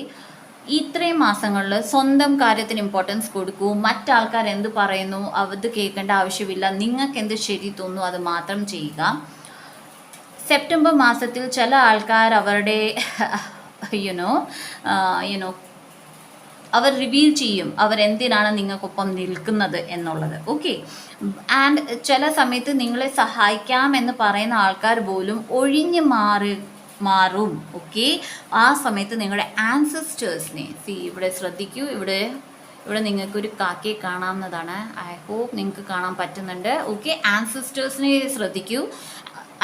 ഇത്രയും മാസങ്ങളിൽ സ്വന്തം കാര്യത്തിന് ഇമ്പോർട്ടൻസ് കൊടുക്കൂ. മറ്റാൾക്കാർ എന്ത് പറയുന്നു അത് കേൾക്കേണ്ട ആവശ്യമില്ല. നിങ്ങൾക്ക് എന്ത് ശരി തോന്നുന്നു അത് മാത്രം ചെയ്യുക. സെപ്റ്റംബർ മാസത്തിൽ ചില ആൾക്കാർ അവരുടെ അവർ റിവീൽ ചെയ്യും അവരെന്തിനാണ് നിങ്ങൾക്കൊപ്പം നിൽക്കുന്നത് എന്നുള്ളത്. ഓക്കെ, ആൻഡ് ചില സമയത്ത് നിങ്ങളെ സഹായിക്കാം എന്ന് പറയുന്ന ആൾക്കാർ പോലും ഒഴിഞ്ഞു മാറും. ഓക്കെ, ആ സമയത്ത് നിങ്ങളുടെ ആൻസസ്റ്റേഴ്സിനെ ഇവിടെ ശ്രദ്ധിക്കൂ. ഇവിടെ നിങ്ങൾക്കൊരു കാക്കയെ കാണാവുന്നതാണ്. ഐ ഹോപ്പ് നിങ്ങൾക്ക് കാണാൻ പറ്റുന്നുണ്ട്. ഓക്കെ, ആൻസസ്റ്റേഴ്സിനെ ശ്രദ്ധിക്കൂ,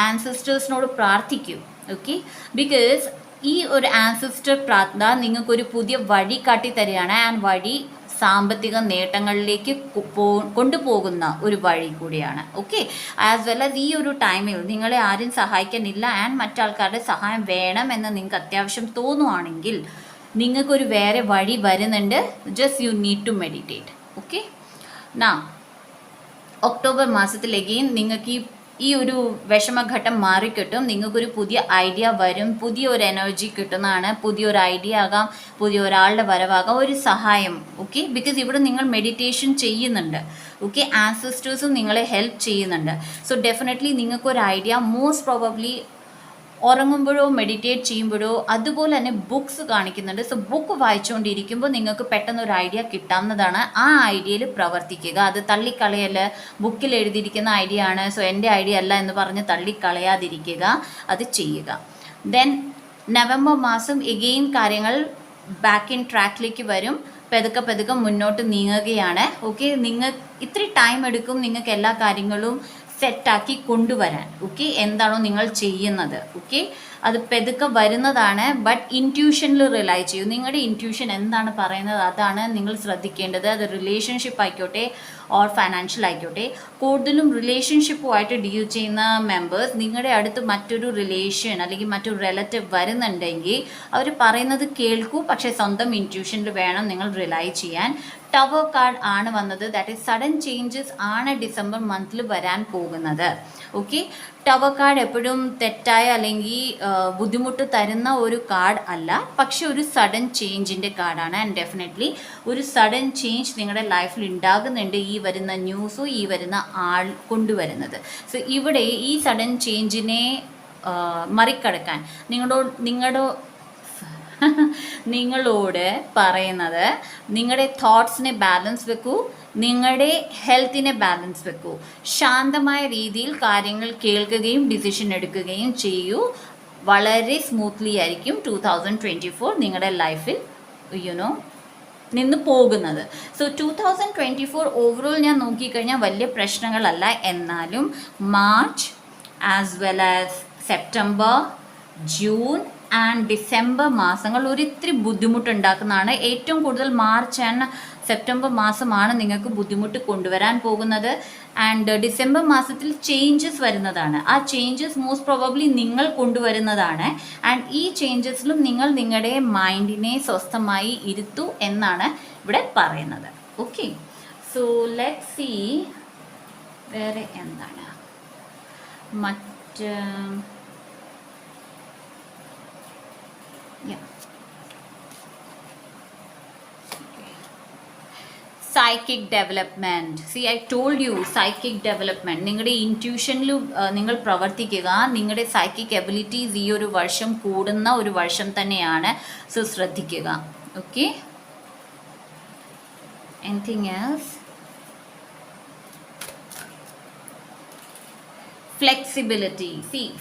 ആൻസസ്റ്റേഴ്സിനോട് പ്രാർത്ഥിക്കൂ. ഓക്കെ, ബിക്കോസ് ഈ ഒരു ആൻസസ്റ്റർ പ്രാർത്ഥന നിങ്ങൾക്കൊരു പുതിയ വഴി കാട്ടിത്തരികയാണ്. ആൻഡ് വഴി സാമ്പത്തിക നേട്ടങ്ങളിലേക്ക് കൊണ്ടുപോകുന്ന ഒരു വഴി കൂടിയാണ്. ഓക്കെ, ആസ് വെൽ ആസ് ഈ ഒരു ടൈമിൽ നിങ്ങളെ ആരും സഹായിക്കാനില്ല ആൻഡ് മറ്റാൾക്കാരുടെ സഹായം വേണമെന്ന് നിങ്ങൾക്ക് അത്യാവശ്യം തോന്നുവാണെങ്കിൽ നിങ്ങൾക്കൊരു വേറെ വഴി വരുന്നുണ്ട്. Just you need to meditate. Okay, നാ ഒക്ടോബർ മാസത്തിൽ അഗെയിൻ നിങ്ങൾക്ക് ഈ ഒരു വിഷമഘട്ടം മാറിക്കിട്ടും. നിങ്ങൾക്കൊരു പുതിയ ഐഡിയ വരും, പുതിയൊരു എനർജി കിട്ടുന്നതാണ്. പുതിയൊരു ഐഡിയ ആകാം, പുതിയ ഒരാളുടെ വരവാകാം, ഒരു സഹായം. ഓക്കെ, ബിക്കോസ് ഇവിടെ നിങ്ങൾ മെഡിറ്റേഷൻ ചെയ്യുന്നുണ്ട്. ഓക്കെ, ആൻസസ്റ്റേഴ്സും നിങ്ങളെ ഹെൽപ്പ് ചെയ്യുന്നുണ്ട്. സോ ഡെഫിനറ്റ്ലി നിങ്ങൾക്കൊരു ഐഡിയ മോസ്റ്റ് പ്രോബബ്ലി ഉറങ്ങുമ്പോഴോ മെഡിറ്റേറ്റ് ചെയ്യുമ്പോഴോ അതുപോലെ തന്നെ ബുക്സ് കാണിക്കുന്നുണ്ട്. സോ ബുക്ക് വായിച്ചുകൊണ്ടിരിക്കുമ്പോൾ നിങ്ങൾക്ക് പെട്ടെന്ന് ഒരു ഐഡിയ കിട്ടാവുന്നതാണ്. ആ ഐഡിയയിൽ പ്രവർത്തിക്കുക. അത് തള്ളിക്കളയല്ല. ബുക്കിൽ എഴുതിയിരിക്കുന്ന ഐഡിയ ആണ്, സോ എൻ്റെ ഐഡിയ അല്ല എന്ന് പറഞ്ഞ് തള്ളിക്കളയാതിരിക്കുക, അത് ചെയ്യുക. ദെൻ നവംബർ മാസം എഗെയിൻ കാര്യങ്ങൾ ബാക്ക് ഇൻ ട്രാക്കിലേക്ക് വരും. പതുക്കെ പതുക്കെ മുന്നോട്ട് നീങ്ങുകയാണ്. ഓക്കെ, നിങ്ങൾ ഇത്തിരി ടൈം എടുക്കും നിങ്ങൾക്ക് എല്ലാ കാര്യങ്ങളും സെറ്റാക്കി കൊണ്ടുവരാൻ. ഓക്കെ, എന്താണോ നിങ്ങൾ ചെയ്യുന്നത്, ഓക്കെ, അത് പെതുക്കെ വരുന്നതാണ്. ബട്ട് ഇൻറ്റ്യൂഷനിൽ റിലൈ ചെയ്യും. നിങ്ങളുടെ ഇൻറ്റ്യൂഷൻ എന്താണ് പറയുന്നത് അതാണ് നിങ്ങൾ ശ്രദ്ധിക്കേണ്ടത്. അത് റിലേഷൻഷിപ്പ് ആയിക്കോട്ടെ ഓർ ഫൈനാൻഷ്യൽ ആയിക്കോട്ടെ. കൂടുതലും റിലേഷൻഷിപ്പുമായിട്ട് ഡീൽ ചെയ്യുന്ന മെമ്പേഴ്സ്, നിങ്ങളുടെ അടുത്ത് മറ്റൊരു റിലേഷൻ അല്ലെങ്കിൽ മറ്റൊരു റിലേറ്റീവ് വരുന്നുണ്ടെങ്കിൽ അവർ പറയുന്നത് കേൾക്കൂ, പക്ഷേ സ്വന്തം ഇൻറ്റ്യൂഷനിൽ വേണം നിങ്ങൾ റിലൈ ചെയ്യാൻ. ടവർ കാർഡ് ആണ് വന്നത്. ദാറ്റ് ഈസ് സഡൻ ചേഞ്ചസ് ആണ് ഡിസംബർ മന്തിൽ വരാൻ പോകുന്നത്. ഓക്കെ, ടവർ കാർഡ് എപ്പോഴും തെറ്റായ അല്ലെങ്കിൽ ബുദ്ധിമുട്ട് തരുന്ന ഒരു കാർഡ് അല്ല, പക്ഷെ ഒരു സഡൻ ചേഞ്ചിൻ്റെ കാർഡാണ്. ആൻഡ് ഡെഫിനറ്റ്ലി ഒരു സഡൻ ചേഞ്ച് നിങ്ങളുടെ ലൈഫിൽ ഉണ്ടാകുന്നുണ്ട് ഈ വരുന്ന ന്യൂസോ ഈ വരുന്ന ആൾ കൊണ്ടുവരുന്നത്. സോ ഇവിടെ ഈ സഡൻ ചേഞ്ചിനെ മറികടക്കാൻ നിങ്ങളോട് പറയുന്നത് നിങ്ങളുടെ തോട്ട്സിനെ ബാലൻസ് വെക്കൂ, നിങ്ങളുടെ ഹെൽത്തിനെ ബാലൻസ് വെക്കൂ, ശാന്തമായ രീതിയിൽ കാര്യങ്ങൾ കേൾക്കുകയും ഡിസിഷൻ എടുക്കുകയും ചെയ്യൂ. വളരെ സ്മൂത്ത്ലി ആയിരിക്കും 2024 നിങ്ങളുടെ ലൈഫിൽ നിന്ന് പോകുന്നത്. സോ 2024 ഓവറോൾ ഞാൻ നോക്കിക്കഴിഞ്ഞാൽ വലിയ പ്രശ്നങ്ങളല്ല. എന്നാലും March as well as September, June and December മാസങ്ങൾ ഒരിത്തിരി ബുദ്ധിമുട്ടുണ്ടാക്കുന്നതാണ്. ഏറ്റവും കൂടുതൽ മാർച്ച് ആൻഡ് സെപ്റ്റംബർ മാസമാണ് നിങ്ങൾക്ക് ബുദ്ധിമുട്ട് കൊണ്ടുവരാൻ പോകുന്നത്. ആൻഡ് ഡിസംബർ മാസത്തിൽ ചേഞ്ചസ് വരുന്നതാണ്. ആ ചേഞ്ചസ് മോസ്റ്റ് പ്രോബബ്ലി നിങ്ങൾ കൊണ്ടുവരുന്നതാണ്. ആൻഡ് ഈ ചേഞ്ചസിലും നിങ്ങൾ നിങ്ങളുടെ മൈൻഡിനെ സ്വസ്ഥമായി ഇരുത്തൂ എന്നാണ് ഇവിടെ പറയുന്നത്. ഓക്കെ, സോ ലെറ്റ് സീ വേറെ എന്താണ് മറ്റ് psychic development. See, I told you, psychic development. നിങ്ങളുടെ ഇൻറ്റ്യൂഷനിൽ നിങ്ങൾ പ്രവർത്തിക്കുക. നിങ്ങളുടെ സൈക്കിക് എബിലിറ്റീസ് ഈ ഒരു വർഷം കൂടുന്ന ഒരു വർഷം തന്നെയാണ്. സോ ശ്രദ്ധിക്കുക. Okay, anything else? Flexibility.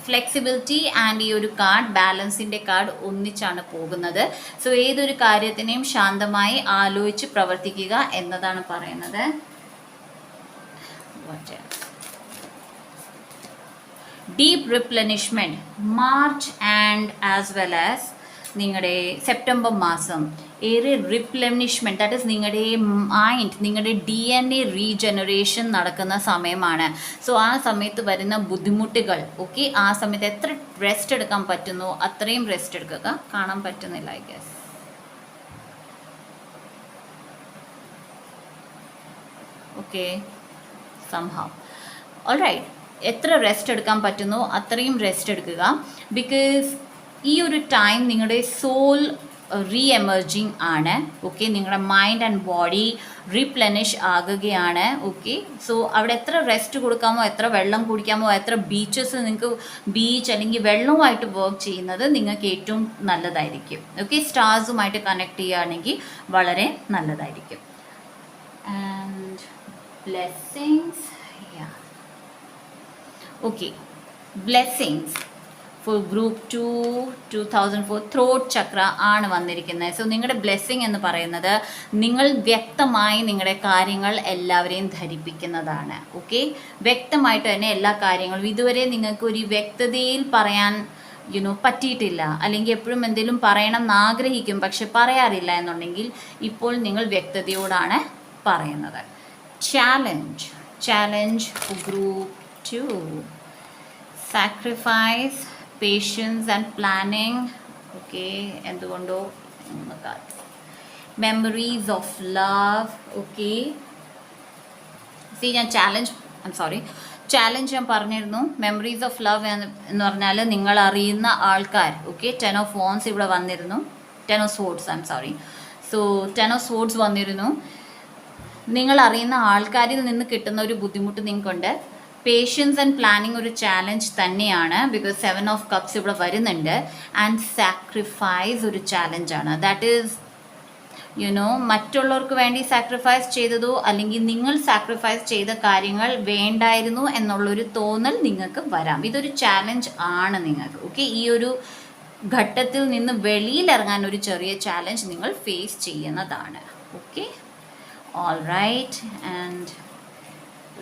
Flexibility and ഈ ഒരു കാർഡ്, ബാലൻസിൻ്റെ കാർഡ് ഒന്നിച്ചാണ് പോകുന്നത്. സോ ഏതൊരു കാര്യത്തിനെയും ശാന്തമായി ആലോചിച്ച് പ്രവർത്തിക്കുക എന്നതാണ് പറയുന്നത്. Deep റിപ്ലനിഷ്മെൻറ്റ് March and as well as നിങ്ങളുടെ സെപ്റ്റംബർ മാസം ഏറെ റിപ്ലനിഷ്മെൻറ്റ്, ദാറ്റ് ഈസ് നിങ്ങളുടെ മൈൻഡ്, നിങ്ങളുടെ DNA റീജനറേഷൻ നടക്കുന്ന സമയമാണ്. സോ ആ സമയത്ത് വരുന്ന ബുദ്ധിമുട്ടുകൾ, ഓക്കെ, ആ സമയത്ത് എത്ര റെസ്റ്റ് എടുക്കാൻ പറ്റുന്നോ അത്രയും റെസ്റ്റ് എടുക്കുക. കാണാൻ പറ്റുന്നില്ല I guess. Okay, somehow alright. എത്ര റെസ്റ്റ് എടുക്കാൻ പറ്റുന്നോ അത്രയും റെസ്റ്റ് എടുക്കുക. ബിക്കോസ് ഈ ഒരു ടൈം നിങ്ങളുടെ സോൾ റീ എമർജിങ് ആണ്. ഓക്കെ, നിങ്ങളുടെ മൈൻഡ് ആൻഡ് ബോഡി റീപ്ലനിഷ് ആകുകയാണ്. ഓക്കെ, സോ അവിടെ എത്ര റെസ്റ്റ് കൊടുക്കാമോ, എത്ര വെള്ളം കുടിക്കാമോ, എത്ര ബീച്ചസ് നിങ്ങൾക്ക് ബീച്ച് അല്ലെങ്കിൽ വെള്ളവുമായിട്ട് വർക്ക് ചെയ്യുന്നത് നിങ്ങൾക്ക് ഏറ്റവും നല്ലതായിരിക്കും. ഓക്കെ, സ്റ്റാർസുമായിട്ട് കണക്ട് ചെയ്യുകയാണെങ്കിൽ വളരെ നല്ലതായിരിക്കും. And blessings, okay, blessings for group 2 2004 throat chakra ആണ് വന്നിരിക്കുന്നത്. സോ നിങ്ങളുടെ ബ്ലെസ്സിങ് എന്ന് പറയുന്നത് നിങ്ങൾ വ്യക്തമായി നിങ്ങളുടെ കാര്യങ്ങൾ എല്ലാവരെയും ധരിപ്പിക്കുന്നതാണ്. ഓക്കെ, വ്യക്തമായിട്ട് തന്നെ എല്ലാ കാര്യങ്ങളും ഇതുവരെ നിങ്ങൾക്ക് ഒരു വ്യക്തതയിൽ പറയാൻ പറ്റിയിട്ടില്ല, അല്ലെങ്കിൽ എപ്പോഴും എന്തെങ്കിലും പറയണം എന്ന് ആഗ്രഹിക്കും പക്ഷെ പറയാറില്ല എന്നുണ്ടെങ്കിൽ ഇപ്പോൾ നിങ്ങൾ വ്യക്തതയോടാണ് പറയുന്നത്. Challenge group 2, sacrifice, patience and planning. Okay, എന്തുകൊണ്ടോ മെമ്മറീസ് ഓഫ് ലവ്. ഓക്കെ, ഞാൻ ചാലഞ്ച് ഞാൻ പറഞ്ഞിരുന്നു. മെമ്മറീസ് ഓഫ് ലവ് എന്ന് പറഞ്ഞാൽ നിങ്ങൾ അറിയുന്ന ആൾക്കാർ. ഓക്കെ, 10 of Wands ഇവിടെ വന്നിരുന്നു. 10 of Swords, so 10 of Swords വന്നിരുന്നു. നിങ്ങൾ അറിയുന്ന ആൾക്കാരിൽ നിന്ന് കിട്ടുന്ന ഒരു ബുദ്ധിമുട്ട് നിങ്ങൾക്കുണ്ട്. പേഷ്യൻസ് ആൻഡ് പ്ലാനിങ് ഒരു ചാലഞ്ച് തന്നെയാണ്. ബിക്കോസ് 7 of Cups ഇവിടെ വരുന്നുണ്ട്. ആൻഡ് സാക്രിഫൈസ് ഒരു ചാലഞ്ചാണ്. ദാറ്റ് ഈസ് മറ്റുള്ളവർക്ക് വേണ്ടി സാക്രിഫൈസ് ചെയ്തതോ അല്ലെങ്കിൽ നിങ്ങൾ സാക്രിഫൈസ് ചെയ്ത കാര്യങ്ങൾ വേണ്ടായിരുന്നു എന്നുള്ളൊരു തോന്നൽ നിങ്ങൾക്ക് വരാം. ഇതൊരു ചാലഞ്ച് ആണ് നിങ്ങൾക്ക്. ഓക്കെ, ഈ ഒരു ഘട്ടത്തിൽ നിന്ന് വെളിയിലിറങ്ങാൻ ഒരു ചെറിയ ചാലഞ്ച് നിങ്ങൾ ഫേസ് ചെയ്യുന്നതാണ്. Okay, all right, and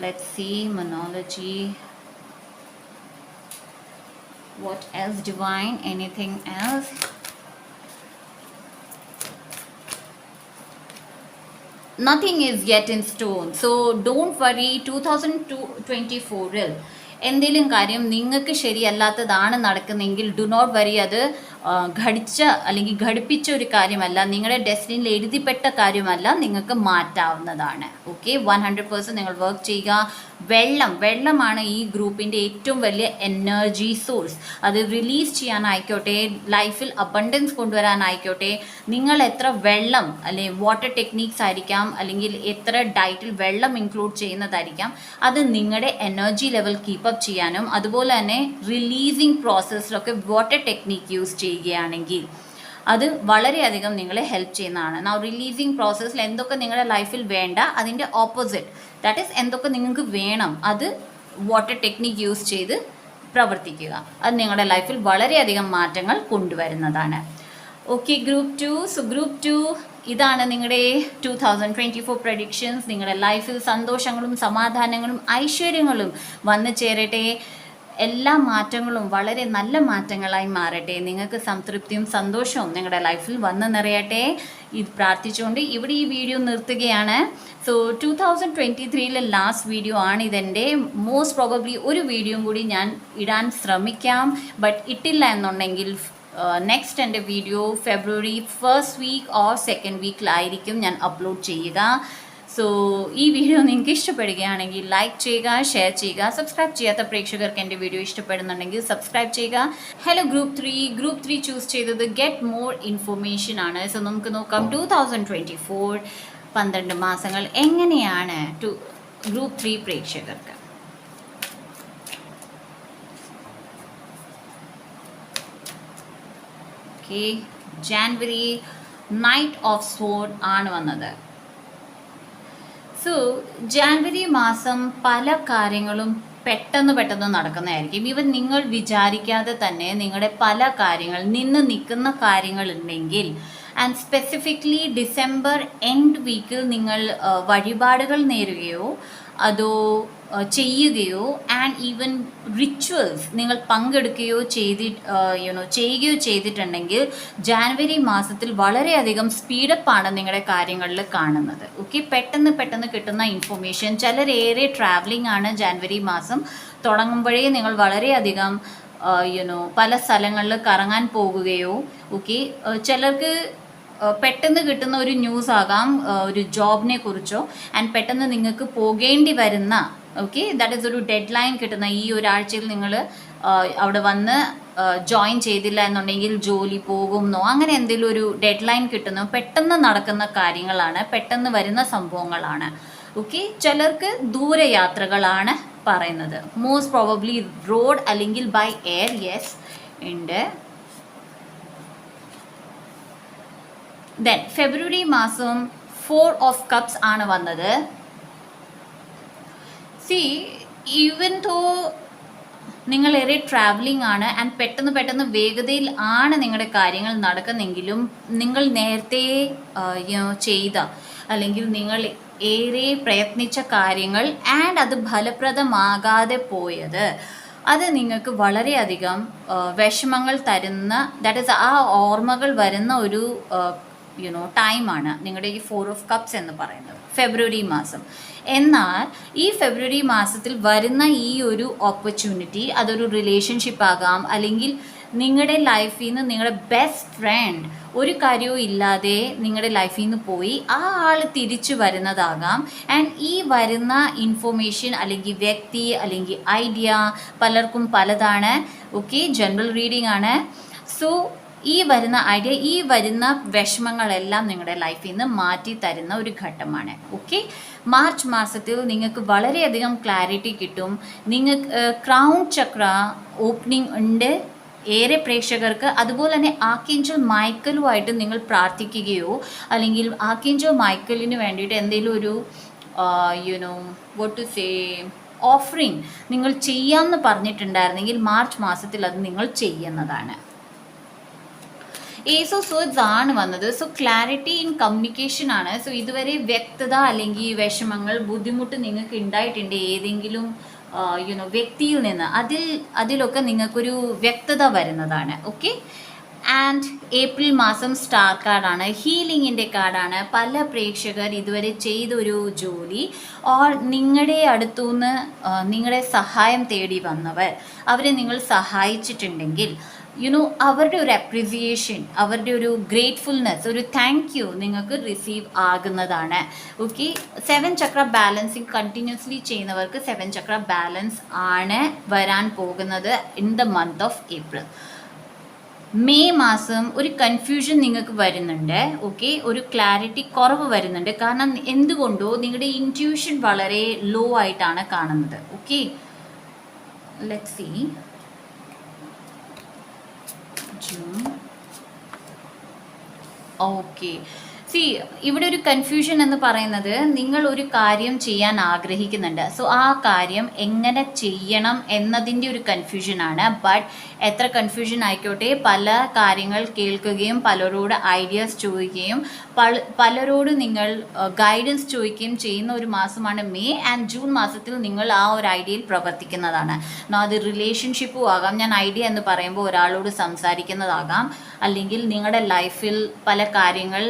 let's see Monology. What else, divine? Anything else? Nothing is yet in stone, so don't worry. 2024-ൽ എന്തെങ്കിലും കാര്യം നിങ്ങൾക്ക് ശരിയല്ലാത്തതാണ് നടക്കുന്നെങ്കിൽ ഡു നോട്ട് വറി. അത് ഘടിച്ച അല്ലെങ്കിൽ ഘടിപ്പിച്ച ഒരു കാര്യമല്ല, നിങ്ങളുടെ ഡെസ്റ്റിനിയിൽ എഴുതിപ്പെട്ട കാര്യമല്ല, നിങ്ങൾക്ക് മാറ്റാവുന്നതാണ്. ഓക്കെ, 100% നിങ്ങൾ വർക്ക് ചെയ്യുക. വെള്ളമാണ് ഈ ഗ്രൂപ്പിൻ്റെ ഏറ്റവും വലിയ എനർജി സോഴ്സ്. അത് റിലീസ് ചെയ്യാനായിക്കോട്ടെ, ലൈഫിൽ അബണ്ടൻസ് കൊണ്ടുവരാനായിക്കോട്ടെ, നിങ്ങൾ എത്ര വെള്ളം അല്ലെങ്കിൽ വാട്ടർ ടെക്നീക്സ് ആയിരിക്കാം, അല്ലെങ്കിൽ എത്ര ഡയറ്റിൽ വെള്ളം ഇൻക്ലൂഡ് ചെയ്യുന്നതായിരിക്കാം, അത് നിങ്ങളുടെ എനർജി ലെവൽ കീപ്പപ്പ് ചെയ്യാനും അതുപോലെ തന്നെ റിലീസിങ് പ്രോസസ്സിലൊക്കെ വാട്ടർ ടെക്നീക്ക് യൂസ് ചെയ്യുകയാണെങ്കിൽ അത് വളരെയധികം നിങ്ങളെ ഹെൽപ്പ് ചെയ്യുന്നതാണ്. നൗ റിലീസിങ് പ്രോസസ്സിൽ എന്തൊക്കെ നിങ്ങളുടെ ലൈഫിൽ വേണ്ട, അതിൻ്റെ ഓപ്പോസിറ്റ്, ദാറ്റ് ഈസ് എന്തൊക്കെ നിങ്ങൾക്ക് വേണം, അത് വാട്ടർ ടെക്നിക്ക് യൂസ് ചെയ്ത് പ്രവർത്തിക്കുക. അത് നിങ്ങളുടെ ലൈഫിൽ വളരെയധികം മാറ്റങ്ങൾ കൊണ്ടുവരുന്നതാണ്. Okay, group 2. സോ ഗ്രൂപ്പ് 2, ഇതാണ് നിങ്ങളുടെ 2024 പ്രഡിക്ഷൻസ്. നിങ്ങളുടെ ലൈഫിൽ സന്തോഷങ്ങളും സമാധാനങ്ങളും ഐശ്വര്യങ്ങളും വന്നു ചേരട്ടെ. എല്ലാ മാറ്റങ്ങളും വളരെ നല്ല മാറ്റങ്ങളായി മാറട്ടെ. നിങ്ങൾക്ക് സംതൃപ്തിയും സന്തോഷവും നിങ്ങളുടെ ലൈഫിൽ വന്ന് നിറയട്ടെ. ഇത് പ്രാർത്ഥിച്ചുകൊണ്ട് ഇവിടെ ഈ വീഡിയോ നിർത്തുകയാണ്. സോ 2023-ലെ ലാസ്റ്റ് വീഡിയോ ആണ് ഇതെൻ്റെ. മോസ്റ്റ് പ്രോബബ്ലി ഒരു വീഡിയോയും കൂടി ഞാൻ ഇടാൻ ശ്രമിക്കാം. ബട്ട് ഇട്ടില്ല എന്നുണ്ടെങ്കിൽ നെക്സ്റ്റ് എൻ്റെ video February 1st week or 2nd വീക്കിലായിരിക്കും ഞാൻ അപ്ലോഡ് ചെയ്യുക. സോ ഈ വീഡിയോ നിങ്ങൾക്ക് ഇഷ്ടപ്പെടുകയാണെങ്കിൽ ലൈക്ക് ചെയ്യുക, ഷെയർ ചെയ്യുക. സബ്സ്ക്രൈബ് ചെയ്യാത്ത പ്രേക്ഷകർക്ക് എൻ്റെ വീഡിയോ ഇഷ്ടപ്പെടുന്നുണ്ടെങ്കിൽ സബ്സ്ക്രൈബ് ചെയ്യുക. ഹലോ ഗ്രൂപ്പ് 3 ചൂസ് ചെയ്തത് ഗെറ്റ് മോർ ഇൻഫർമേഷൻ ആണ്. സോ നമുക്ക് നോക്കാം 2024 12 മാസങ്ങൾ എങ്ങനെയാണ് ഗ്രൂപ്പ് 3 പ്രേക്ഷകർക്ക്. Okay, January knight of sword ആണ് വന്നത്. സോ ജാനുവരി മാസം പല കാര്യങ്ങളും പെട്ടെന്ന് നടക്കുന്നതായിരിക്കും. ഈവൻ നിങ്ങൾ വിചാരിക്കാതെ തന്നെ നിങ്ങളുടെ പല കാര്യങ്ങൾ നിൽക്കുന്ന കാര്യങ്ങളുണ്ടെങ്കിൽ, ആൻഡ് സ്പെസിഫിക്കലി ഡിസംബർ എൻഡ് വീക്കിൽ നിങ്ങൾ വഴിപാടുകൾ നേരുകയോ അതോ ചെയ്യുകയോ ആൻഡ് ഈവൻ റിച്വൽസ് നിങ്ങൾ പങ്കെടുക്കുകയോ ചെയ്യുകയോ ചെയ്തിട്ടുണ്ടെങ്കിൽ ജാനുവരി മാസത്തിൽ വളരെയധികം സ്പീഡപ്പാണ് നിങ്ങളുടെ കാര്യങ്ങളിൽ കാണുന്നത്. ഓക്കെ, പെട്ടെന്ന് കിട്ടുന്ന ഇൻഫർമേഷൻ. ചിലരേറെ ട്രാവലിംഗ് ആണ് ജാനുവരി മാസം തുടങ്ങുമ്പോഴേ. നിങ്ങൾ വളരെയധികം പല സ്ഥലങ്ങളിൽ കറങ്ങാൻ പോകുകയോ, ഓക്കെ, ചിലർക്ക് പെട്ടെന്ന് കിട്ടുന്ന ഒരു ന്യൂസ് ആകാം ഒരു ജോബിനെ കുറിച്ചോ, ആൻഡ് പെട്ടെന്ന് നിങ്ങൾക്ക് പോകേണ്ടി വരുന്ന, ഓക്കെ, ദാറ്റ് ഈസ് ഒരു ഡെഡ് ലൈൻ കിട്ടുന്ന, ഈ ഒരാഴ്ചയിൽ നിങ്ങൾ അവിടെ വന്ന് ജോയിൻ ചെയ്തില്ല എന്നുണ്ടെങ്കിൽ ജോലി പോകുമെന്നോ അങ്ങനെ എന്തെങ്കിലും ഒരു ഡെഡ് ലൈൻ കിട്ടുന്നു. പെട്ടെന്ന് നടക്കുന്ന കാര്യങ്ങളാണ്, പെട്ടെന്ന് വരുന്ന സംഭവങ്ങളാണ്. ഓക്കെ, ചിലർക്ക് ദൂരയാത്രകളാണ് പറയുന്നത്. മോസ്റ്റ് പ്രോബബ്ലി റോഡ് അല്ലെങ്കിൽ ബൈ എയർ. യെസ് ഉണ്ട്. ദെൻ ഫെബ്രുവരി മാസം 4 ഓഫ് കപ്സ് ആണ് വന്നത്. സി, ഈവൻ തോ നിങ്ങളേറെ ട്രാവലിംഗ് ആണ് ആൻഡ് പെട്ടെന്ന് വേഗതയിൽ ആണ് നിങ്ങളുടെ കാര്യങ്ങൾ നടക്കുന്നെങ്കിലും, നിങ്ങൾ നേരത്തെ ചെയ്ത അല്ലെങ്കിൽ നിങ്ങൾ ഏറെ പ്രയത്നിച്ച കാര്യങ്ങൾ ആൻഡ് അത് ഫലപ്രദമാകാതെ പോയത്, അത് നിങ്ങൾക്ക് വളരെയധികം വിഷമങ്ങൾ തരുന്ന, ദാറ്റ് ഈസ് ആ ഓർമ്മകൾ വരുന്ന ഒരു ടൈമാണ് നിങ്ങളുടെ ഈ 4 ഓഫ് കപ്സ് എന്ന് പറയുന്നത്, ഫെബ്രുവരി മാസം. എന്നാൽ ഈ ഫെബ്രുവരി മാസത്തിൽ വരുന്ന ഈ ഒരു ഓപ്പർച്യൂണിറ്റി, അതൊരു റിലേഷൻഷിപ്പ് ആകാം, അല്ലെങ്കിൽ നിങ്ങളുടെ ലൈഫിൽ നിന്ന് നിങ്ങളുടെ ബെസ്റ്റ് ഫ്രണ്ട് ഒരു കാര്യവും ഇല്ലാതെ നിങ്ങളുടെ ലൈഫിൽ നിന്ന് പോയി ആ ആൾ തിരിച്ചു വരുന്നതാകാം. ആൻഡ് ഈ വരുന്ന ഇൻഫോർമേഷൻ അല്ലെങ്കിൽ വ്യക്തി അല്ലെങ്കിൽ ഐഡിയ പലർക്കും പലതാണ്. ഓക്കെ, ജനറൽ റീഡിംഗ് ആണ്. സോ ഈ വരുന്ന ഐഡിയ, ഈ വരുന്ന വിഷമങ്ങളെല്ലാം നിങ്ങളുടെ ലൈഫിൽ നിന്ന് മാറ്റി തരുന്ന ഒരു ഘട്ടമാണ്. ഓക്കെ, മാർച്ച് മാസത്തിൽ നിങ്ങൾക്ക് വളരെയധികം ക്ലാരിറ്റി കിട്ടും. നിങ്ങൾക്ക് ക്രൗൺ ചക്ര ഓപ്പണിംഗ് ഉണ്ട് ഏറെ പ്രേക്ഷകർക്ക്. അതുപോലെ തന്നെ ആർക്കേഞ്ചൽ മൈക്കലുമായിട്ട് നിങ്ങൾ പ്രാർത്ഥിക്കുകയോ അല്ലെങ്കിൽ ആർക്കേഞ്ചൽ മൈക്കലിന് വേണ്ടിയിട്ട് എന്തെങ്കിലും ഒരു വാട്ട് ടു സേ ഓഫറിങ് നിങ്ങൾ ചെയ്യാമെന്ന് പറഞ്ഞിട്ടുണ്ടായിരുന്നെങ്കിൽ മാർച്ച് മാസത്തിൽ അത് നിങ്ങൾ ചെയ്യുന്നതാണ്. ഏസ് ഓഫ് സോർഡ്സ് ആണ് വന്നത്. സോ ക്ലാരിറ്റി ഇൻ കമ്മ്യൂണിക്കേഷൻ ആണ്. സോ ഇതുവരെ വ്യക്തത അല്ലെങ്കിൽ വിഷമങ്ങൾ, ബുദ്ധിമുട്ട് നിങ്ങൾക്ക് ഉണ്ടായിട്ടുണ്ട് ഏതെങ്കിലും വ്യക്തിയിൽ നിന്ന്, അതിലൊക്കെ നിങ്ങൾക്കൊരു വ്യക്തത വരുന്നതാണ്. ഓക്കെ. ആൻഡ് ഏപ്രിൽ മാസം സ്റ്റാർ കാർഡാണ്, ഹീലിങ്ങിൻ്റെ കാർഡാണ്. പല പ്രേക്ഷകർ ഇതുവരെ ചെയ്തൊരു ജോലി ഓർ നിങ്ങളുടെ അടുത്തുനിന്ന് നിങ്ങളുടെ സഹായം തേടി വന്നവർ, അവരെ നിങ്ങൾ സഹായിച്ചിട്ടുണ്ടെങ്കിൽ അവരുടെ ഒരു അപ്രിസിയേഷൻ, അവരുടെ ഒരു ഗ്രേറ്റ്ഫുൾനെസ്, ഒരു താങ്ക് യു നിങ്ങൾക്ക് റിസീവ് ആകുന്നതാണ്. ഓക്കെ. 7 ചക്ര ബാലൻസിങ് കണ്ടിന്യൂസ്ലി ചെയ്യുന്നവർക്ക് 7 ചക്ര ബാലൻസ് ആണ് വരാൻ പോകുന്നത് in the month of April. May മാസം ഒരു കൺഫ്യൂഷൻ നിങ്ങൾക്ക് വരുന്നുണ്ട്. ഓക്കെ. ഒരു ക്ലാരിറ്റി കുറവ് വരുന്നുണ്ട്. കാരണം എന്തുകൊണ്ടോ നിങ്ങളുടെ ഇൻറ്റ്യൂഷൻ വളരെ ലോ ആയിട്ടാണ് കാണുന്നത്. Okay. Let's see. June. Okay. ഇവിടെ ഒരു കൺഫ്യൂഷൻ എന്ന് പറയുന്നത്, നിങ്ങൾ ഒരു കാര്യം ചെയ്യാൻ ആഗ്രഹിക്കുന്നുണ്ട്. സോ ആ കാര്യം എങ്ങനെ ചെയ്യണം എന്നതിൻ്റെ ഒരു കൺഫ്യൂഷനാണ്. ബട്ട് എത്ര കൺഫ്യൂഷൻ ആയിക്കോട്ടെ, പല കാര്യങ്ങൾ കേൾക്കുകയും പലരോട് ഐഡിയാസ് ചോദിക്കുകയും പലരോട് നിങ്ങൾ ഗൈഡൻസ് ചോദിക്കുകയും ചെയ്യുന്ന ഒരു മാസമാണ് മെയ്. ആൻഡ് ജൂൺ മാസത്തിൽ നിങ്ങൾ ആ ഒരു ഐഡിയയിൽ പ്രവർത്തിക്കുന്നതാണ്. അത് റിലേഷൻഷിപ്പും ആകാം. ഞാൻ ഐഡിയ എന്ന് പറയുമ്പോൾ ഒരാളോട് സംസാരിക്കുന്നതാകാം, അല്ലെങ്കിൽ നിങ്ങളുടെ ലൈഫിൽ പല കാര്യങ്ങൾ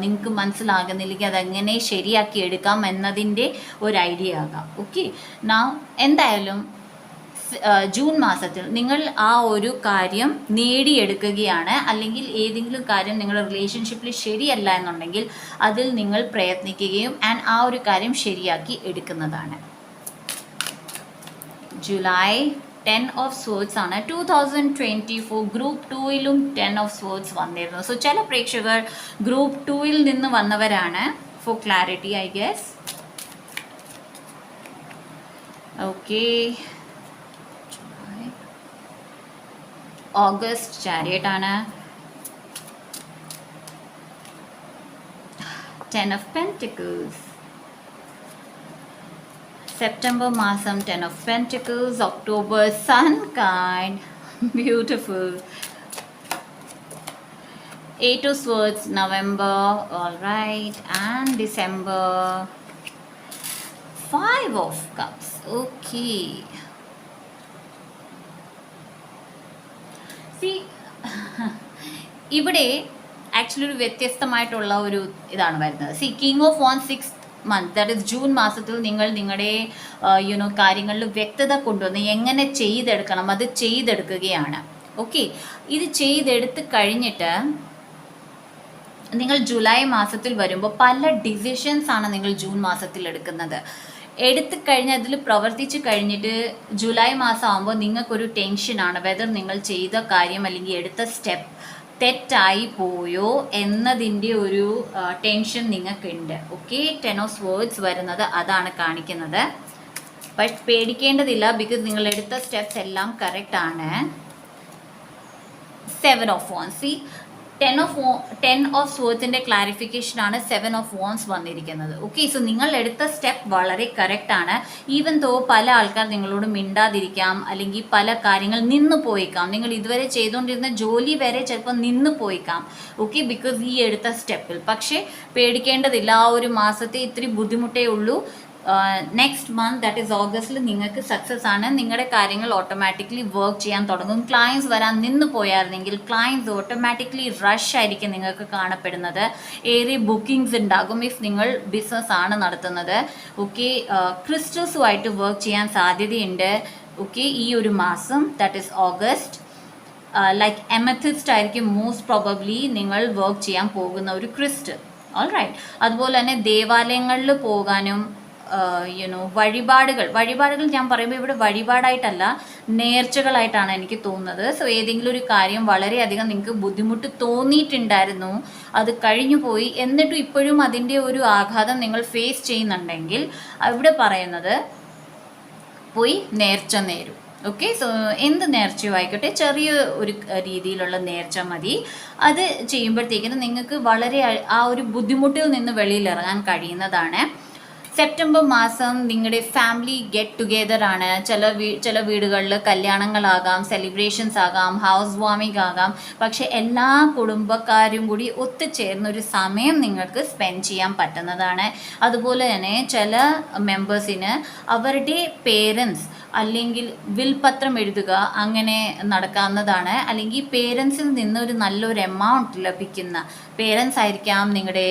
നിങ്ങൾക്ക് മനസ്സിലാകുന്നില്ലെങ്കിൽ അതെങ്ങനെ ശരിയാക്കി എടുക്കാം എന്നതിൻ്റെ ഒരു ഐഡിയ ആകാം. ഓക്കെ. എന്തായാലും ജൂൺ മാസത്തിൽ നിങ്ങൾ ആ ഒരു കാര്യം നേടിയെടുക്കുകയാണ്, അല്ലെങ്കിൽ ഏതെങ്കിലും കാര്യം നിങ്ങളുടെ റിലേഷൻഷിപ്പിൽ ശരിയല്ല എന്നുണ്ടെങ്കിൽ അതിൽ നിങ്ങൾ പ്രയത്നിക്കുകയും ആൻഡ് ആ ഒരു കാര്യം ശരിയാക്കി എടുക്കുന്നതാണ്. ജൂലൈ 10 ഓഫ് സ്വേർഡ്സ് ആണ്. 2024 ഗ്രൂപ്പ് 2ലും 10 ഓഫ് സ്വേർഡ്സ് വന്നിരുന്നു. സോ ചില പ്രേക്ഷകർ ഗ്രൂപ്പ് 2ൽ നിന്ന് വന്നവരാണ്. For clarity I guess. Okay. August chariot ആണ്. 10 of Pentacles. September മാസം 10 of Pentacles. October Sun kind. Beautiful. 8 of Swords. November. All right. And December. 5 of Cups. Okay. ഇവിടെ ആക്ച്വലി ഒരു വ്യത്യസ്തമായിട്ടുള്ള ഒരു ഇതാണ് വരുന്നത്. King of wands 6th month, that is June മാസത്തിൽ നിങ്ങൾ നിങ്ങളുടെ കാര്യങ്ങളിൽ വ്യക്തത കൊണ്ടുവന്ന് എങ്ങനെ ചെയ്തെടുക്കണം അത് ചെയ്തെടുക്കുകയാണ്. ഓക്കെ. ഇത് ചെയ്തെടുത്ത് കഴിഞ്ഞിട്ട് നിങ്ങൾ ജൂലൈ മാസത്തിൽ വരുമ്പോൾ പല ഡിസിഷൻസ് ആണ് നിങ്ങൾ ജൂൺ മാസത്തിൽ എടുക്കുന്നത്. എടുത്തു കഴിഞ്ഞ് അതിൽ പ്രവർത്തിച്ച് കഴിഞ്ഞിട്ട് ജൂലൈ മാസം ആകുമ്പോൾ നിങ്ങൾക്കൊരു ടെൻഷനാണ്, വെദർ നിങ്ങൾ ചെയ്ത കാര്യം അല്ലെങ്കിൽ എടുത്ത സ്റ്റെപ്പ് തെറ്റായി പോയോ എന്നതിൻ്റെ ഒരു ടെൻഷൻ നിങ്ങൾക്കുണ്ട്. ഓക്കെ. 10 of Swords വരുന്നത് അതാണ് കാണിക്കുന്നത്. ബട്ട് പേടിക്കേണ്ടതില്ല, ബിക്കോസ് നിങ്ങൾ എടുത്ത സ്റ്റെപ്സ് എല്ലാം കറക്റ്റ് ആണ്. 7 of Wands. 10 of Swordsൻ്റെ ക്ലാരിഫിക്കേഷനാണ് 7 of Wands വന്നിരിക്കുന്നത്. ഓക്കെ. സോ നിങ്ങൾ എടുത്ത സ്റ്റെപ്പ് വളരെ കറക്റ്റ് ആണ്. ഈവൻ തോ പല ആൾക്കാർ നിങ്ങളോട് മിണ്ടാതിരിക്കാം, അല്ലെങ്കിൽ പല കാര്യങ്ങൾ നിന്ന് പോയിക്കാം. നിങ്ങൾ ഇതുവരെ ചെയ്തുകൊണ്ടിരുന്ന ജോലി വരെ ചിലപ്പോൾ നിന്ന് പോയിക്കാം. ഓക്കെ. ബിക്കോസ് ഈ എടുത്ത സ്റ്റെപ്പിൽ. പക്ഷേ പേടിക്കേണ്ടതില്ല, ആ ഒരു മാസത്തെ ഇത്തിരി ബുദ്ധിമുട്ടേ ഉള്ളൂ. നെക്സ്റ്റ് മന്ത് ദാറ്റ് ഈസ് ഓഗസ്റ്റിൽ നിങ്ങൾക്ക് സക്സസ് ആണ്. നിങ്ങളുടെ കാര്യങ്ങൾ ഓട്ടോമാറ്റിക്കലി വർക്ക് ചെയ്യാൻ തുടങ്ങും. ക്ലയൻസ് വരാൻ നിന്ന് പോയായിരുന്നെങ്കിൽ ക്ലയൻസ് ഓട്ടോമാറ്റിക്കലി റഷ് ആയിരിക്കും നിങ്ങൾക്ക് കാണപ്പെടുന്നത്. ഏറെ ബുക്കിങ്സ് ഉണ്ടാകും ഇഫ് നിങ്ങൾ ബിസിനസ് ആണ് നടത്തുന്നത്. ഓക്കെ. ക്രിസ്റ്റൽസുമായിട്ട് വർക്ക് ചെയ്യാൻ സാധ്യതയുണ്ട്. ഓക്കെ. ഈ ഒരു മാസം ദാറ്റ് ഈസ് ഓഗസ്റ്റ്. ലൈക്ക് എമത്തിസ്റ്റ് ആയിരിക്കും മോസ്റ്റ് പ്രോബബ്ലി നിങ്ങൾ വർക്ക് ചെയ്യാൻ പോകുന്ന ഒരു ക്രിസ്റ്റൽ. All right. അതുപോലെ തന്നെ ദേവാലയങ്ങളിൽ പോകാനും വഴിപാടുകൾ ഞാൻ പറയുമ്പോൾ ഇവിടെ വഴിപാടായിട്ടല്ല, നേർച്ചകളായിട്ടാണ് എനിക്ക് തോന്നുന്നത്. സോ ഏതെങ്കിലും ഒരു കാര്യം വളരെയധികം നിങ്ങൾക്ക് ബുദ്ധിമുട്ട് തോന്നിയിട്ടുണ്ടായിരുന്നു, അത് കഴിഞ്ഞു പോയി, എന്നിട്ടും ഇപ്പോഴും അതിൻ്റെ ഒരു ആഘാതം നിങ്ങൾ ഫേസ് ചെയ്യുന്നുണ്ടെങ്കിൽ ഇവിടെ പറയുന്നത് പോയി നേർച്ച നേരും. ഓക്കെ. സോ എന്ത് നേർച്ചയോ ആയിക്കോട്ടെ, ചെറിയ ഒരു രീതിയിലുള്ള നേർച്ച മതി. അത് ചെയ്യുമ്പോഴത്തേക്കിനും നിങ്ങൾക്ക് വളരെ ആ ഒരു ബുദ്ധിമുട്ടിൽ നിന്ന് വെളിയിലിറങ്ങാൻ കഴിയുന്നതാണ്. സെപ്റ്റംബർ മാസം നിങ്ങളുടെ ഫാമിലി ഗെറ്റ് ടുഗെദർ ആണ്. ചില വീടുകളിൽ കല്യാണങ്ങളാകാം, സെലിബ്രേഷൻസ് ആകാം, ഹൗസ് വാമിംഗ് ആകാം. പക്ഷെ എല്ലാ കുടുംബക്കാരും കൂടി ഒത്തുചേർന്ന ഒരു സമയം നിങ്ങൾക്ക് സ്പെൻഡ് ചെയ്യാൻ പറ്റുന്നതാണ്. അതുപോലെ തന്നെ ചില മെമ്പേഴ്സിന് അവരുടെ പേരൻസ് അല്ലെങ്കിൽ വിൽപത്രം എഴുതുക അങ്ങനെ നടക്കാവുന്നതാണ്. അല്ലെങ്കിൽ പേരൻസിൽ നിന്ന് ഒരു നല്ലൊരു എമൗണ്ട് ലഭിക്കുന്ന, പേരൻസ് ആയിരിക്കാം, നിങ്ങളുടെ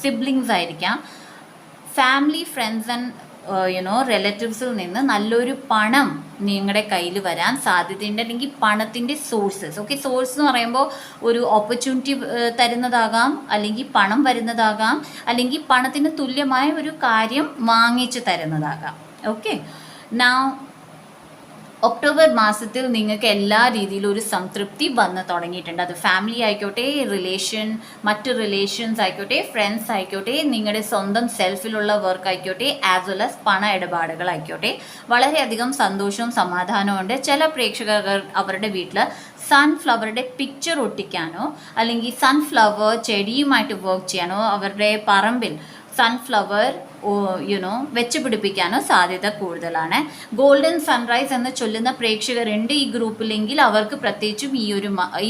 സിബ്ലിങ്സ് ആയിരിക്കാം, ഫാമിലി, ഫ്രണ്ട്സ് ആൻഡ് റിലേറ്റീവ്സിൽ നിന്ന് നല്ലൊരു പണം നിങ്ങളുടെ കയ്യിൽ വരാൻ സാധ്യതയുണ്ട്. അല്ലെങ്കിൽ പണത്തിൻ്റെ സോഴ്സസ്, ഓക്കെ, സോഴ്സ് എന്ന് പറയുമ്പോൾ ഒരു ഓപ്പർച്യൂണിറ്റി തരുന്നതാകാം, അല്ലെങ്കിൽ പണം വരുന്നതാകാം, അല്ലെങ്കിൽ പണത്തിന് തുല്യമായ ഒരു കാര്യം വാങ്ങിച്ചു തരുന്നതാകാം. ഓക്കെ, നൗ ഒക്ടോബർ മാസത്തിൽ നിങ്ങൾക്ക് എല്ലാ രീതിയിലും ഒരു സംതൃപ്തി വന്ന് തുടങ്ങിയിട്ടുണ്ട്. അത് ഫാമിലി ആയിക്കോട്ടെ, മറ്റ് റിലേഷൻസ് ആയിക്കോട്ടെ, ഫ്രണ്ട്സ് ആയിക്കോട്ടെ, നിങ്ങളുടെ സ്വന്തം സെൽഫിലുള്ള വർക്ക് ആയിക്കോട്ടെ, ആസ് വെൽ ആസ് പണ ഇടപാടുകളായിക്കോട്ടെ, വളരെയധികം സന്തോഷവും സമാധാനവും ഉണ്ട്. ചില പ്രേക്ഷകർ അവരുടെ വീട്ടിൽ സൺഫ്ലവറുടെ പിക്ചർ ഒട്ടിക്കാനോ അല്ലെങ്കിൽ സൺഫ്ലവർ ചെടിയുമായിട്ട് വർക്ക് ചെയ്യാനോ അവരുടെ പറമ്പിൽ സൺഫ്ലവർ വെച്ച് പിടിപ്പിക്കാനോ സാധ്യത കൂടുതലാണ്. ഗോൾഡൻ സൺറൈസ് എന്ന് ചൊല്ലുന്ന പ്രേക്ഷകരുണ്ട് ഈ ഗ്രൂപ്പിലെങ്കിൽ അവർക്ക് പ്രത്യേകിച്ചും ഈ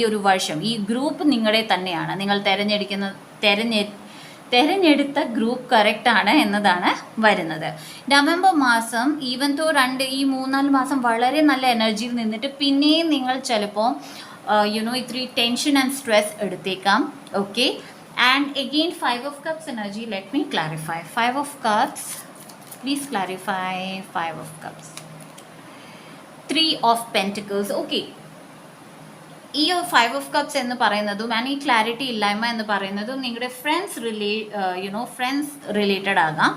ഒരു വർഷം ഈ ഗ്രൂപ്പ് നിങ്ങളുടെ തന്നെയാണ്. നിങ്ങൾ തിരഞ്ഞെടുത്ത ഗ്രൂപ്പ് കറക്റ്റാണ് എന്നതാണ് വരുന്നത്. നവംബർ മാസം ഈവൻ തോ ഈ 3-4 മാസം വളരെ നല്ല എനർജിയിൽ നിന്നിട്ട് പിന്നെയും നിങ്ങൾ ചിലപ്പോൾ ഇത്തിരി ടെൻഷൻ ആൻഡ് സ്ട്രെസ് എടുത്തേക്കാം. Okay, and again 5 of cups energy, let me clarify. 5 of cups, please clarify. 5 of cups, 3 of pentacles. Okay, ഈ 5 of cups എന്ന് പറയുന്നതും ആൻഡ് ഈ ക്ലാരിറ്റി ഇല്ലായ്മ എന്ന് പറയുന്നതും നിങ്ങളുടെ ഫ്രണ്ട്സ് റിലേറ്റഡ് ആകാം,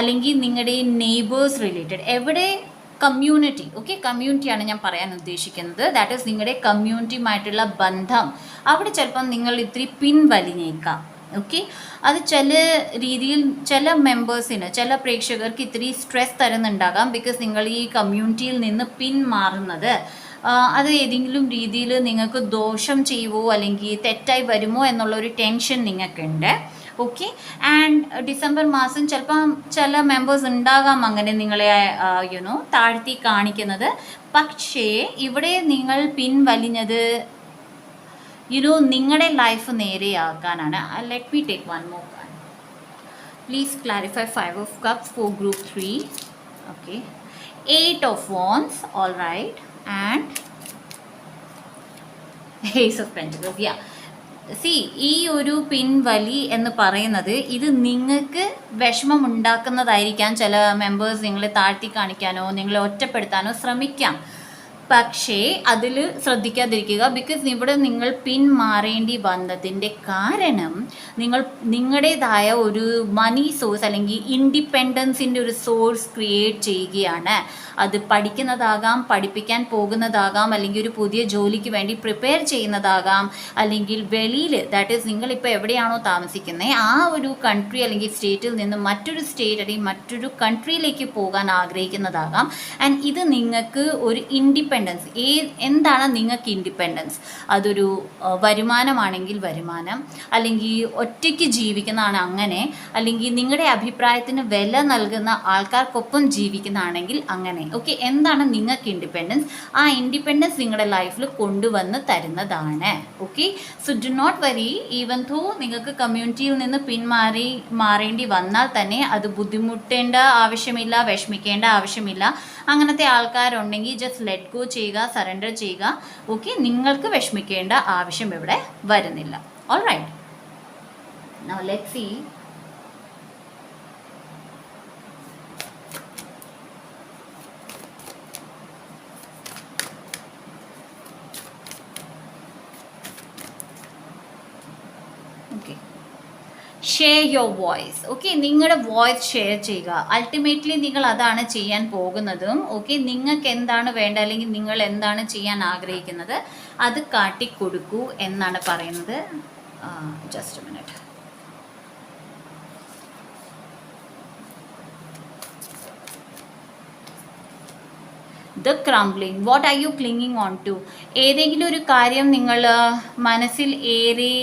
അല്ലെങ്കിൽ നിങ്ങളുടെ നെയ്ബേഴ്സ് റിലേറ്റഡ്, എവിടെ കമ്മ്യൂണിറ്റി, ഓക്കെ, കമ്മ്യൂണിറ്റിയാണ് ഞാൻ പറയാൻ ഉദ്ദേശിക്കുന്നത്. ദാറ്റ് ഈസ് നിങ്ങളുടെ കമ്മ്യൂണിറ്റിയുമായിട്ടുള്ള ബന്ധം. അവിടെ ചിലപ്പം നിങ്ങൾ ഇത്തിരി പിൻവലിഞ്ഞേക്കാം. ഓക്കെ, അത് ചില രീതിയിൽ ചില മെമ്പേഴ്സിന്, ചില പ്രേക്ഷകർക്ക് ഇത്തിരി സ്ട്രെസ് തരുന്നുണ്ടാകാം. ബിക്കോസ് നിങ്ങൾ ഈ കമ്മ്യൂണിറ്റിയിൽ നിന്ന് പിന്മാറുന്നത് അത് ഏതെങ്കിലും രീതിയിൽ നിങ്ങൾക്ക് ദോഷം ചെയ്യുമോ അല്ലെങ്കിൽ തെറ്റായി വരുമോ എന്നുള്ളൊരു ടെൻഷൻ നിങ്ങൾക്കുണ്ട്. ഓക്കെ, ആൻഡ് ഡിസംബർ മാസം ചിലപ്പം ചില മെമ്പേഴ്സ് ഉണ്ടാകാം അങ്ങനെ നിങ്ങളെ താഴ്ത്തി കാണിക്കുന്നത്. പക്ഷേ ഇവിടെ നിങ്ങൾ പിൻവലിഞ്ഞത് നിങ്ങളുടെ ലൈഫ് നേരെയാക്കാനാണ്. Let me take one more card. Please clarify 5 of cups for group 3. ഓക്കെ, 8 of wands, all right, and ace of pentacles. Yeah, ഈ ഒരു പിൻവലി എന്ന് പറയുന്നത് ഇത് നിങ്ങൾക്ക് വിഷമം ഉണ്ടാക്കുന്നതായിരിക്കാം. ചില മെമ്പേഴ്സ് നിങ്ങളെ താഴ്ത്തി കാണിക്കാനോ നിങ്ങളെ ഒറ്റപ്പെടുത്താനോ ശ്രമിക്കാം. പക്ഷേ അതിൽ ശ്രദ്ധിക്കാതിരിക്കുക. ബിക്കോസ് ഇവിടെ നിങ്ങൾ പിന്മാറേണ്ടി വന്നതിൻ്റെ കാരണം നിങ്ങളുടേതായ ഒരു മണി സോഴ്സ് അല്ലെങ്കിൽ ഇൻഡിപെൻഡൻസിൻ്റെ ഒരു സോഴ്സ് ക്രിയേറ്റ് ചെയ്യുകയാണ്. അത് പഠിക്കുന്നതാകാം, പഠിപ്പിക്കാൻ പോകുന്നതാകാം, അല്ലെങ്കിൽ ഒരു പുതിയ ജോലിക്ക് വേണ്ടി പ്രിപ്പയർ ചെയ്യുന്നതാകാം, അല്ലെങ്കിൽ വെളിയിൽ, ദാറ്റ് ഈസ് നിങ്ങളിപ്പോൾ എവിടെയാണോ താമസിക്കുന്നത് ആ ഒരു കൺട്രി അല്ലെങ്കിൽ സ്റ്റേറ്റിൽ നിന്ന് മറ്റൊരു സ്റ്റേറ്റ് അല്ലെങ്കിൽ മറ്റൊരു കൺട്രിയിലേക്ക് പോകാൻ ആഗ്രഹിക്കുന്നതാകാം. ആൻഡ് ഇത് നിങ്ങൾക്ക് ഒരു ഇൻഡിപെൻഡൻസ്, എന്താണ് നിങ്ങൾക്ക് ഇൻഡിപെൻഡൻസ്? അതൊരു വരുമാനമാണെങ്കിൽ വരുമാനം, അല്ലെങ്കിൽ ഒറ്റയ്ക്ക് ജീവിക്കുന്നതാണ് അങ്ങനെ, അല്ലെങ്കിൽ നിങ്ങളുടെ അഭിപ്രായത്തിന് വില നൽകുന്ന ആൾക്കാർക്കൊപ്പം ജീവിക്കുന്നതാണെങ്കിൽ അങ്ങനെ. ഓക്കെ, എന്താണ് നിങ്ങൾക്ക് ഇൻഡിപെൻഡൻസ്? ആ ഇൻഡിപെൻഡൻസ് നിങ്ങളുടെ ലൈഫിൽ കൊണ്ടുവന്ന് തരുന്നതാണ്. ഓക്കെ, സോ ഡു നോട്ട് വരി. ഈവൻ തോ നിങ്ങൾക്ക് കമ്മ്യൂണിറ്റിയിൽ നിന്ന് മാറേണ്ടി വന്നാൽ തന്നെ അത് ബുദ്ധിമുട്ടേണ്ട ആവശ്യമില്ല, വിഷമിക്കേണ്ട ആവശ്യമില്ല. അങ്ങനത്തെ ആൾക്കാരുണ്ടെങ്കിൽ ജസ്റ്റ് ലെറ്റ് ഗോ ചെയ്യുക, സറണ്ടർ ചെയ്യുക. ഓക്കെ, നിങ്ങൾക്ക് വിഷമിക്കേണ്ട ആവശ്യം ഇവിടെ വരുന്നില്ല. Alright, now let's see. Okay, share your voice. Okay, നിങ്ങളുടെ വോയിസ് ഷെയർ ചെയ്യുക. അൾട്ടിമേറ്റ്ലി നിങ്ങൾ അതാണ് ചെയ്യാൻ പോകുന്നതും. ഓക്കെ, നിങ്ങൾക്ക് എന്താണ് വേണ്ട അല്ലെങ്കിൽ നിങ്ങൾ എന്താണ് ചെയ്യാൻ ആഗ്രഹിക്കുന്നത് അത് കാട്ടിക്കൊടുക്കൂ എന്നാണ് പറയുന്നത്. Just a minute. The crumbling, what are you clinging on to? ഏതെങ്കിലും ഒരു കാര്യം നിങ്ങൾ മനസ്സിൽ ഏറെ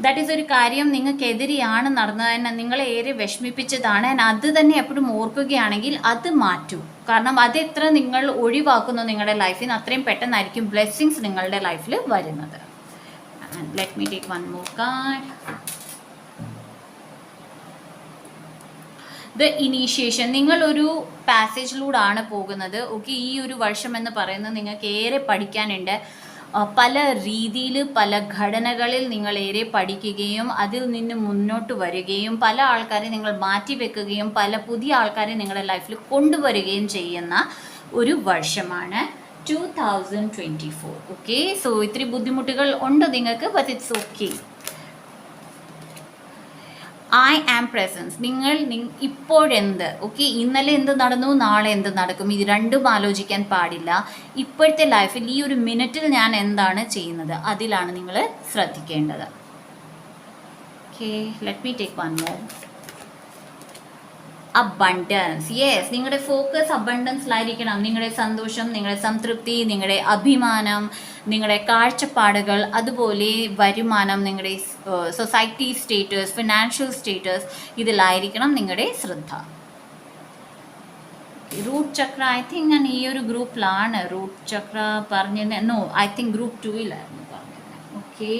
ദാറ്റ് ഈസ് ഒരു കാര്യം നിങ്ങൾക്കെതിരെയാണ് നടന്നതെന്ന് നിങ്ങളെ ഏറെ വിഷമിപ്പിച്ചതാണ്. അത് തന്നെ എപ്പോഴും ഓർക്കുകയാണെങ്കിൽ അത് മാറ്റൂ. കാരണം അത് എത്ര നിങ്ങൾ ഒഴിവാക്കുന്നു നിങ്ങളുടെ ലൈഫിൽ നിന്ന് അത്രയും പെട്ടെന്നായിരിക്കും ബ്ലെസ്സിങ്സ് നിങ്ങളുടെ ലൈഫിൽ വരുന്നത്. Let me take one more card. The initiation. നിങ്ങളൊരു പാസേജിലൂടെയാണ് പോകുന്നത്. ഓക്കെ, ഈ ഒരു വർഷം എന്ന് പറയുന്നത് നിങ്ങൾക്ക് ഏറെ പഠിക്കാനുണ്ട്. പല രീതിയിൽ പല ഘടനകളിൽ നിങ്ങൾ ഏറെ പഠിക്കുകയും അതിൽ നിന്ന് മുന്നോട്ട് വരികയും പല ആൾക്കാരെ നിങ്ങൾ മാറ്റി വെക്കുകയും പല പുതിയ ആൾക്കാരെ നിങ്ങളുടെ ലൈഫിൽ കൊണ്ടുവരികയും ചെയ്യുന്ന ഒരു വർഷമാണ് 2024. ഓക്കെ, സോ ഇത്തിരി ബുദ്ധിമുട്ടുകൾ ഉണ്ട് നിങ്ങൾക്ക്, but it's okay. I am presence. നിങ്ങൾ ഇപ്പോഴെന്ത്, ഓക്കെ, ഇന്നലെ എന്ത് നടന്നു, നാളെ എന്ത് നടക്കും, ഇത് രണ്ടും ആലോചിക്കാൻ പാടില്ല. ഇപ്പോഴത്തെ ലൈഫിൽ ഈ ഒരു മിനിറ്റിൽ ഞാൻ എന്താണ് ചെയ്യുന്നത് അതിലാണ് നിങ്ങൾ ശ്രദ്ധിക്കേണ്ടത്. Okay, let me take one more. Abundance. Yes, നിങ്ങളുടെ ഫോക്കസ് അബണ്ടൻസിലായിരിക്കണം. നിങ്ങളുടെ സന്തോഷം, നിങ്ങളുടെ സംതൃപ്തി, നിങ്ങളുടെ അഭിമാനം, നിങ്ങളുടെ കാഴ്ചപ്പാടുകൾ, അതുപോലെ വരുമാനം, നിങ്ങളുടെ സൊസൈറ്റി സ്റ്റേറ്റസ്, ഫിനാൻഷ്യൽ സ്റ്റേറ്റസ്, ഇതിലായിരിക്കണം നിങ്ങളുടെ ശ്രദ്ധ. റൂട്ട് ചക്ര, ഐ തിങ്ക് ഞാൻ ഈ ഒരു ഗ്രൂപ്പിലാണ് റൂട്ട് ചക്ര പറഞ്ഞത്. നോ, ഐ തിങ്ക് ഗ്രൂപ്പ് 2-ലായിരുന്നു പറഞ്ഞത്. ഓക്കെ,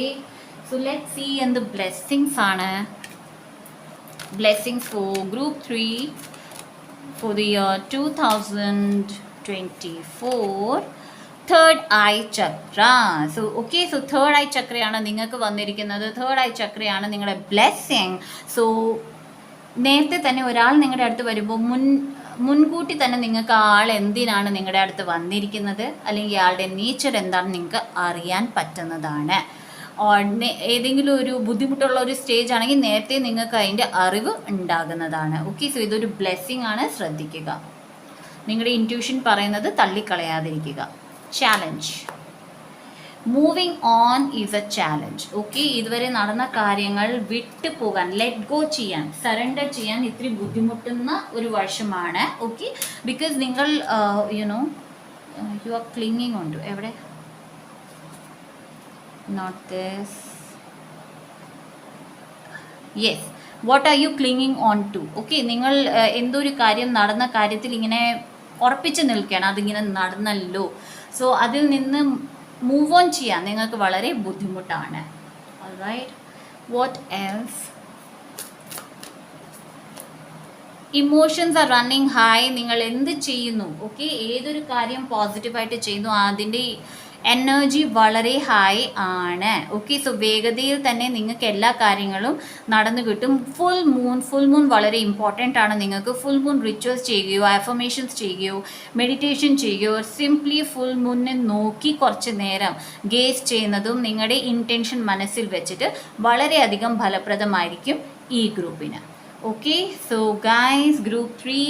സോ ലെറ്റ് സീ എന്ത് ബ്ലെസ്സിങ്സ് ആണ്. Blessings for group 3 for the year 2024. Third eye chakra. So okay, so third eye ചക്രയാണ് നിങ്ങൾക്ക് വന്നിരിക്കുന്നത്. third eye ചക്രയാണ് നിങ്ങളുടെ ബ്ലെസ്സിങ്. സോ നേരത്തെ തന്നെ ഒരാൾ നിങ്ങളുടെ അടുത്ത് വരുമ്പോൾ മുൻകൂട്ടി തന്നെ നിങ്ങൾക്ക് ആ ആൾ എന്തിനാണ് നിങ്ങളുടെ അടുത്ത് വന്നിരിക്കുന്നത് അല്ലെങ്കിൽ ആളുടെ നേച്ചർ എന്താണെന്ന് നിങ്ങൾക്ക് അറിയാൻ പറ്റുന്നതാണ്. ഏതെങ്കിലും ഒരു ബുദ്ധിമുട്ടുള്ള ഒരു സ്റ്റേജ് ആണെങ്കിൽ നേരത്തെ നിങ്ങൾക്ക് അതിൻ്റെ അറിവ് ഉണ്ടാകുന്നതാണ്. ഓക്കെ, സോ ഇതൊരു ബ്ലെസ്സിങ് ആണ്, ശ്രദ്ധിക്കുക. നിങ്ങളുടെ ഇൻറ്റ്യൂഷൻ പറയുന്നത് തള്ളിക്കളയാതിരിക്കുക. Challenge. Moving on is a challenge. Okay, ഇതുവരെ നടന്ന കാര്യങ്ങൾ വിട്ടു പോകാൻ, ലെറ്റ് ഗോ ചെയ്യാൻ, സറണ്ടർ ചെയ്യാൻ ഇത്തിരി ബുദ്ധിമുട്ടുന്ന ഒരു വർഷമാണ്. ഓക്കെ, ബിക്കോസ് നിങ്ങൾ you are clinging on to, എവിടെ, not this, yes, what are you clinging on to? Okay, നിങ്ങൾ എന്തൊരു കാര്യം നടന്ന കാര്യത്തിൽ ഇങ്ങനെ ഉറപ്പിച്ച് നിൽക്കുകയാണ്, അതിങ്ങനെ നടന്നല്ലോ. സോ അതിൽ നിന്ന് മൂവ് ഓൺ ചെയ്യാൻ നിങ്ങൾക്ക് വളരെ ബുദ്ധിമുട്ടാണ്. Alright, what else? Emotions are running high. നിങ്ങൾ എന്ത് ചെയ്യുന്നു, ഓക്കെ, ഏതൊരു കാര്യം പോസിറ്റീവായിട്ട് ചെയ്യുന്നു അതിൻ്റെ എനർജി വളരെ ഹൈ ആണ്. ഓക്കെ, സോ വേഗതയിൽ തന്നെ നിങ്ങൾക്ക് എല്ലാ കാര്യങ്ങളും നടന്നു കിട്ടും. ഫുൾ മൂൺ വളരെ ഇമ്പോർട്ടൻ്റ് ആണ്. നിങ്ങൾക്ക് ഫുൾ മൂൺ റിച്വൽസ് ചെയ്യുകയോ അഫർമേഷൻസ് ചെയ്യുകയോ മെഡിറ്റേഷൻ ചെയ്യുകയോ സിംപ്ലി ഫുൾ മൂണിനെ നോക്കി കുറച്ച് നേരം ഗേസ് ചെയ്യുന്നതും നിങ്ങളുടെ ഇൻറ്റൻഷൻ മനസ്സിൽ വെച്ചിട്ട് വളരെയധികം ഫലപ്രദമായിരിക്കും ഈ ഗ്രൂപ്പിന്. ഓക്കെ, സോ ഗൈസ്, ഗ്രൂപ്പ് 3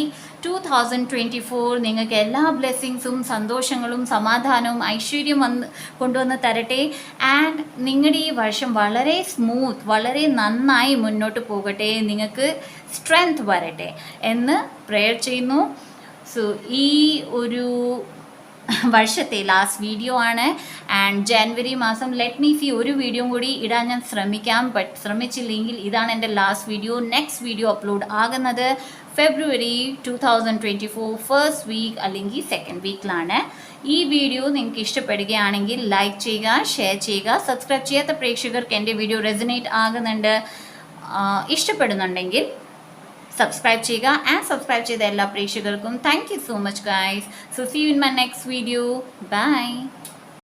2024 നിങ്ങൾക്ക് എല്ലാ ബ്ലെസ്സിങ്സും സന്തോഷങ്ങളും സമാധാനവും ഐശ്വര്യം കൊണ്ടുവന്ന് തരട്ടെ. ആൻഡ് നിങ്ങളുടെ ഈ വർഷം വളരെ സ്മൂത്ത്, വളരെ നന്നായി മുന്നോട്ട് പോകട്ടെ, നിങ്ങൾക്ക് സ്ട്രെങ്ത് വരട്ടെ എന്ന് പ്രെയർ ചെയ്യുന്നു. സോ ഈ ഒരു വർഷത്തെ ലാസ്റ്റ് വീഡിയോ ആണ്. ആൻഡ് ജനുവരി മാസം ലെറ്റ് മീ സി ഒരു വീഡിയോ കൂടി ഇടാൻ ഞാൻ ശ്രമിക്കാം. ബട്ട് ശ്രമിച്ചില്ലെങ്കിൽ ഇതാണ് എൻ്റെ last video. Next video upload ആകുന്നത് ഫെബ്രുവരി 2024 ഫസ്റ്റ് വീക്ക് അല്ലെങ്കിൽ സെക്കൻഡ് വീക്കിലാണ്. ഈ വീഡിയോ നിങ്ങൾക്ക് ഇഷ്ടപ്പെടുകയാണെങ്കിൽ ലൈക്ക് ചെയ്യുക, ഷെയർ ചെയ്യുക. സബ്സ്ക്രൈബ് ചെയ്യാത്ത പ്രേക്ഷകർക്ക് എൻ്റെ വീഡിയോ റെസനേറ്റ് ആകുന്നുണ്ട്, ഇഷ്ടപ്പെടുന്നുണ്ടെങ്കിൽ സബ്സ്ക്രൈബ് ചെയ്യുക. ആൻഡ് സബ്സ്ക്രൈബ് ചെയ്ത എല്ലാ പ്രേക്ഷകർക്കും thank you so much guys. So see you in my next video. By.